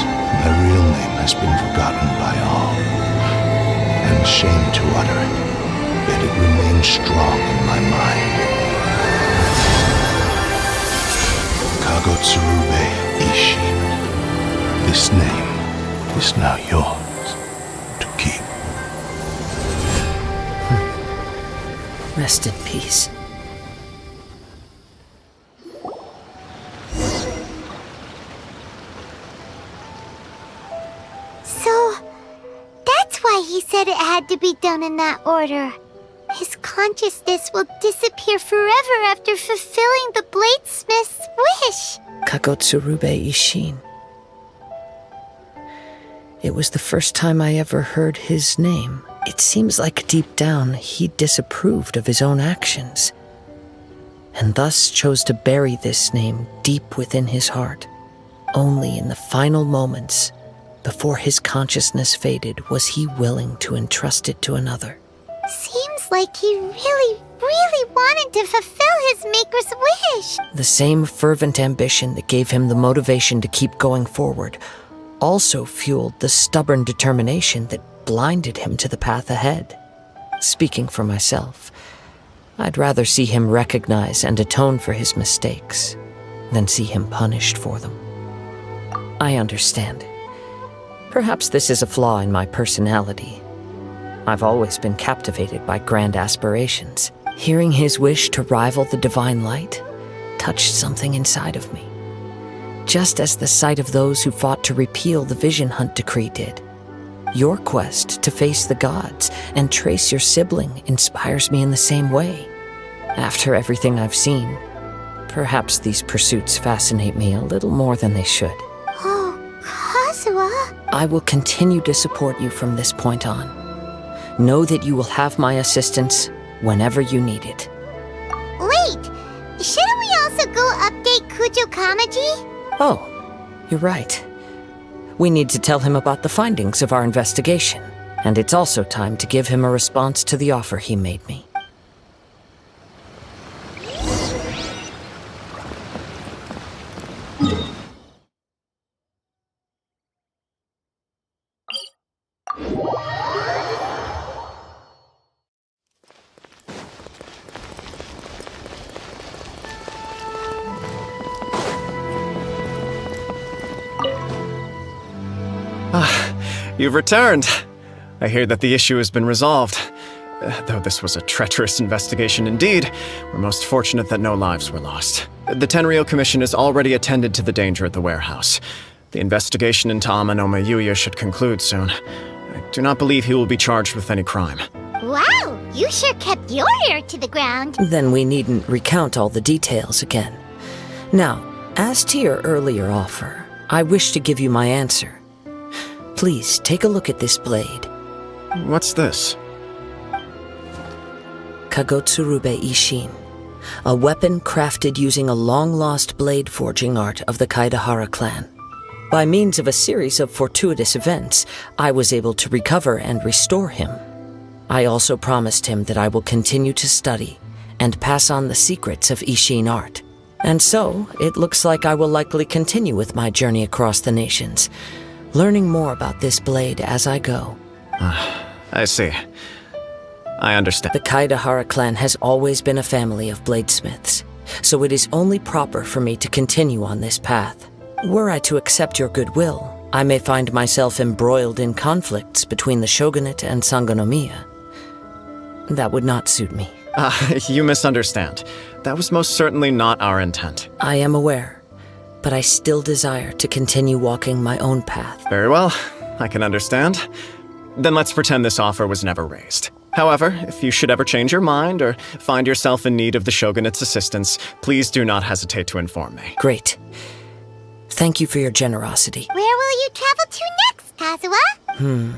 my real name has been forgotten by all. I'm ashamed to utter it, yet it remains strong in my mind. Kagotsurube Ishin. This name is now yours to keep. Rest in peace. So, that's why he said it had to be done in that order. His consciousness will disappear forever after fulfilling the bladesmith's wish. Kagotsurube Ishin. It was the first time I ever heard his name. It seems like deep down he disapproved of his own actions, and thus chose to bury this name deep within his heart. Only in the final moments, before his consciousness faded, was he willing to entrust it to another. Seems like he really, really wanted to fulfill his maker's wish. The same fervent ambition that gave him the motivation to keep going forward also fueled the stubborn determination that blinded him to the path ahead. Speaking for myself, I'd rather see him recognize and atone for his mistakes than see him punished for them. I understand. Perhaps this is a flaw in my personality. I've always been captivated by grand aspirations. Hearing his wish to rival the divine light touched something inside of me, just as the sight of those who fought to repeal the Vision Hunt decree did. Your quest to face the gods and trace your sibling inspires me in the same way. After everything I've seen, perhaps these pursuits fascinate me a little more than they should. Oh, Kazuha. I will continue to support you from this point on. Know that you will have my assistance whenever you need it. Wait, shouldn't we also go update Kujo Kamaji? Oh, you're right. We need to tell him about the findings of our investigation, and it's also time to give him a response to the offer he made me. You've returned. I hear that the issue has been resolved. Though this was a treacherous investigation indeed, we're most fortunate that no lives were lost. The Tenryou Commission has already attended to the danger at the warehouse. The investigation into Amanoma Yuya should conclude soon. I do not believe he will be charged with any crime. Wow, you sure kept your ear to the ground. Then we needn't recount all the details again. Now, as to your earlier offer, I wish to give you my answer. Please take a look at this blade. What's this? Kagotsurube Ishin, a weapon crafted using a long-lost blade forging art of the Kaidahara clan. By means of a series of fortuitous events, I was able to recover and restore him. I also promised him that I will continue to study and pass on the secrets of Ishin art. And so, it looks like I will likely continue with my journey across the nations, learning more about this blade as I go. I see. I understand. The Kaidahara clan has always been a family of bladesmiths, so it is only proper for me to continue on this path. Were I to accept your goodwill, I may find myself embroiled in conflicts between the shogunate and Sangonomiya. That would not suit me. You misunderstand. That was most certainly not our intent. I am aware, but I still desire to continue walking my own path. Very well, I can understand. Then let's pretend this offer was never raised. However, if you should ever change your mind or find yourself in need of the shogunate's assistance, please do not hesitate to inform me. Great. Thank you for your generosity. Where will you travel to next, Kazuha?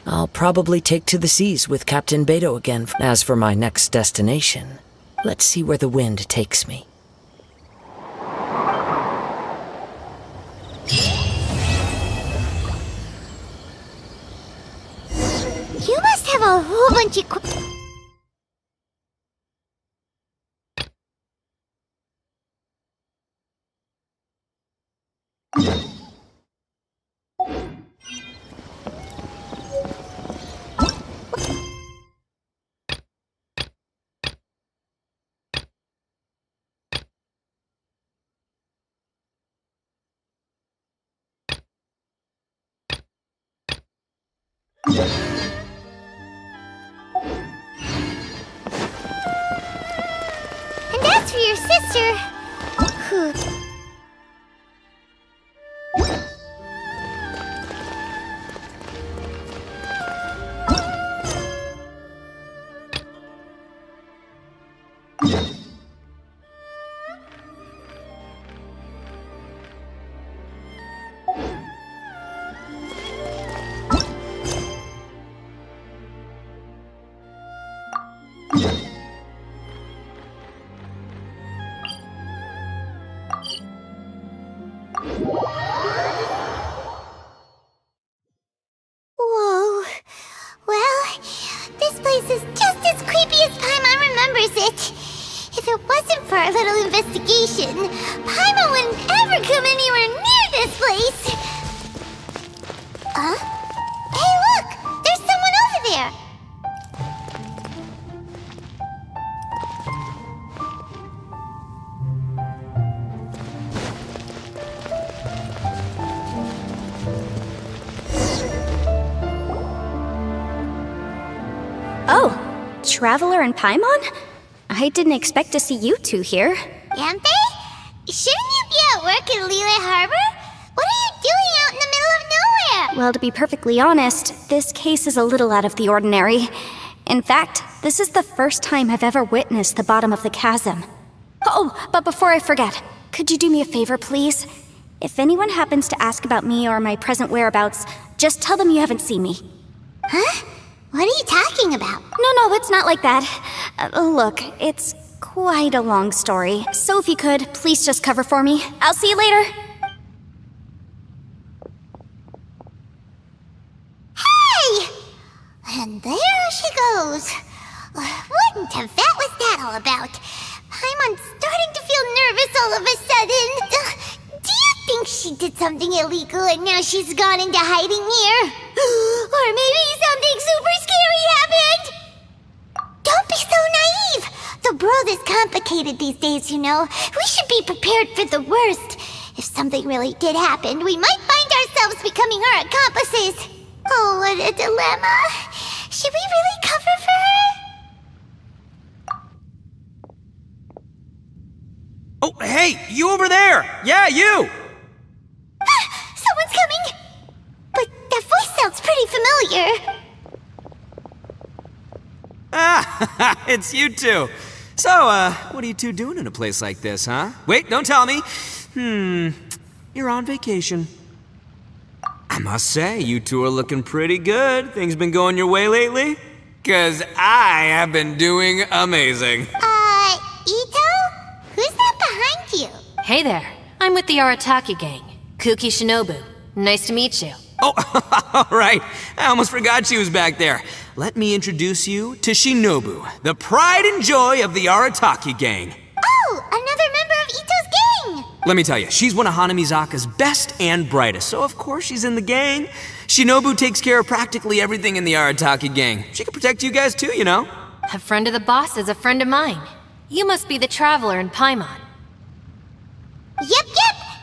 I'll probably take to the seas with Captain Beto again. As for my next destination, let's see where the wind takes me. You must have a whole bunch of... And as for your sister... Whoa. Well, this place is just as creepy as Paimon remembers it. If it wasn't for our little investigation, Paimon wouldn't ever come anywhere near this place. Huh? Hey, look! There's someone over there! Oh, Traveler and Paimon? I didn't expect to see you two here. Yampe? Shouldn't you be at work in Liyue Harbor? What are you doing out in the middle of nowhere? Well, to be perfectly honest, this case is a little out of the ordinary. In fact, this is the first time I've ever witnessed the bottom of the chasm. Oh, but before I forget, could you do me a favor, please? If anyone happens to ask about me or my present whereabouts, just tell them you haven't seen me. Huh? What are you talking about? No, it's not like that. Look, it's quite a long story. So if you could, please just cover for me. I'll see you later. Hey! And there she goes. What in Tibet was that all about? Paimon's starting to feel nervous all of a sudden. Do you think she did something illegal and now she's gone into hiding here? Or maybe something super scary happened? Don't be so naive! The world is complicated these days, you know. We should be prepared for the worst. If something really did happen, we might find ourselves becoming her accomplices. Oh, what a dilemma. Should we really cover for her? Oh, hey, you over there! Yeah, you! Someone's coming! But that voice sounds pretty familiar. Ah, it's you two. So, what are you two doing in a place like this, huh? Wait, don't tell me. You're on vacation. I must say, you two are looking pretty good. Things been going your way lately? 'Cause I have been doing amazing. Ito? Who's that behind you? Hey there, I'm with the Arataki gang. Kuki Shinobu. Nice to meet you. Oh, all right. I almost forgot she was back there. Let me introduce you to Shinobu, the pride and joy of the Arataki gang. Oh, another member of Ito's gang! Let me tell you, she's one of Hanamizaka's best and brightest, so of course she's in the gang. Shinobu takes care of practically everything in the Arataki gang. She can protect you guys too, you know. A friend of the boss is a friend of mine. You must be the Traveler in Paimon. Yep.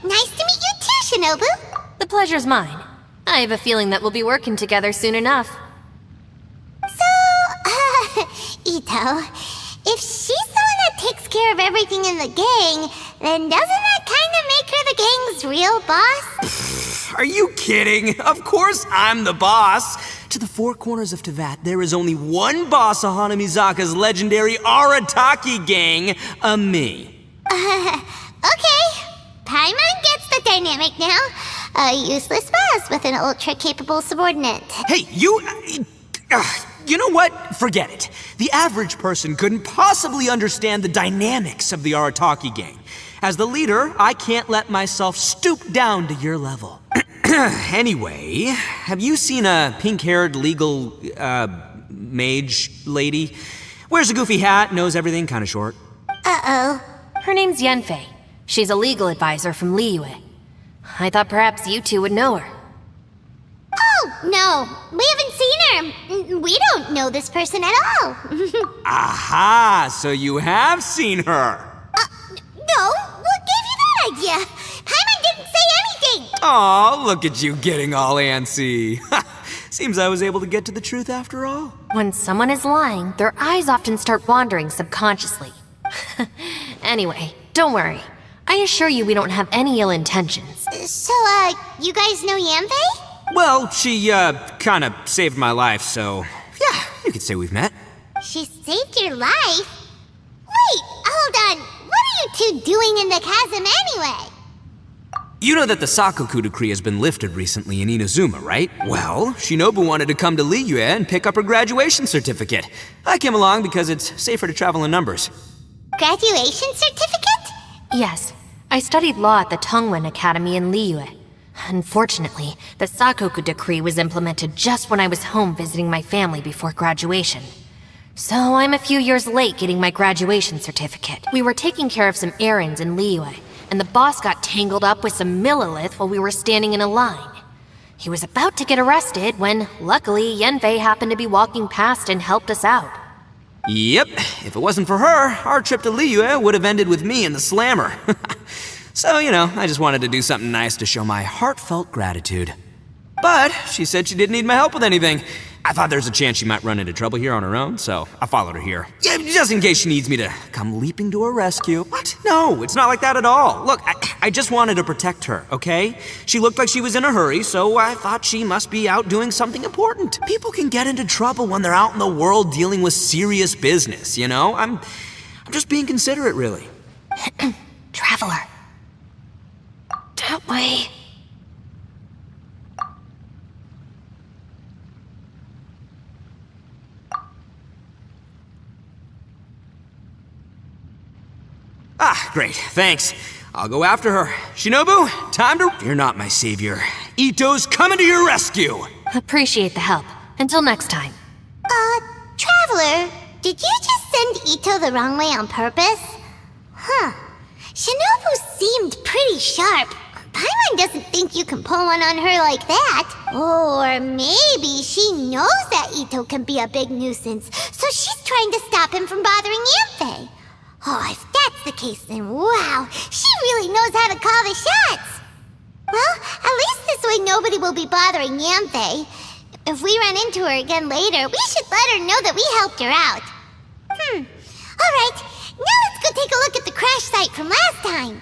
Nice to meet you too, Shinobu. The pleasure's mine. I have a feeling that we'll be working together soon enough. So, Ito, if she's the one that takes care of everything in the gang, then doesn't that kind of make her the gang's real boss? Are you kidding? Of course I'm the boss. To the four corners of Teyvat, there is only one boss of Hanamizaka's legendary Arataki gang, me. Okay. Paimon gets the dynamic now. A useless boss with an ultra-capable subordinate. Hey, you know what? Forget it. The average person couldn't possibly understand the dynamics of the Arataki gang. As the leader, I can't let myself stoop down to your level. Anyway, have you seen a pink-haired legal, mage lady? Wears a goofy hat, knows everything, kinda short. Uh-oh. Her name's Yenfei. She's a legal advisor from Liyue. I thought perhaps you two would know her. Oh, no. We haven't seen her. We don't know this person at all. Aha! So you have seen her. No. What gave you that idea? Paimon didn't say anything. Aw, look at you getting all antsy. Seems I was able to get to the truth after all. When someone is lying, their eyes often start wandering subconsciously. Anyway, don't worry. I assure you we don't have any ill intentions. So, you guys know Yanfei? Well, she, kinda saved my life, so yeah, you could say we've met. She saved your life? Wait, hold on. What are you two doing in the chasm anyway? You know that the Sakoku decree has been lifted recently in Inazuma, right? Well, Shinobu wanted to come to Liyue and pick up her graduation certificate. I came along because it's safer to travel in numbers. Graduation certificate? Yes, I studied law at the Tongwen Academy in Liyue. Unfortunately, the Sakoku decree was implemented just when I was home visiting my family before graduation. So I'm a few years late getting my graduation certificate. We were taking care of some errands in Liyue, and the boss got tangled up with some Millilith while we were standing in a line. He was about to get arrested when, luckily, Yenfei happened to be walking past and helped us out. Yep, if it wasn't for her, our trip to Liyue would have ended with me in the slammer. So, I just wanted to do something nice to show my heartfelt gratitude. But she said she didn't need my help with anything. I thought there's a chance she might run into trouble here on her own, so I followed her here. Yeah, just in case she needs me to come leaping to her rescue. What? No, it's not like that at all. Look, I just wanted to protect her, okay? She looked like she was in a hurry, so I thought she must be out doing something important. People can get into trouble when they're out in the world dealing with serious business, I'm just being considerate, really. Traveler. That way. Ah, great, thanks. I'll go after her. Shinobu, time to... You're not my savior. Ito's coming to your rescue! Appreciate the help. Until next time. Traveler, did you just send Ito the wrong way on purpose? Huh. Shinobu seemed pretty sharp. Paimon doesn't think you can pull one on her like that. Or maybe she knows that Ito can be a big nuisance, so she's trying to stop him from bothering Yanfei. Oh, if that's the case, then wow, she really knows how to call the shots. Well, at least this way nobody will be bothering Yanfei. If we run into her again later, we should let her know that we helped her out. Alright, now let's go take a look at the crash site from last time.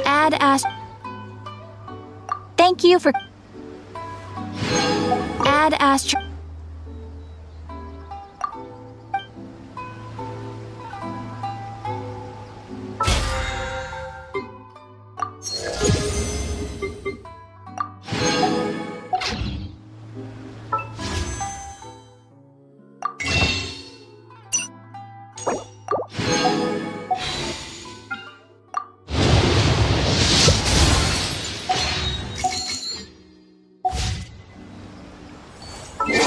Add Ast... Thank you for... Add Astro... You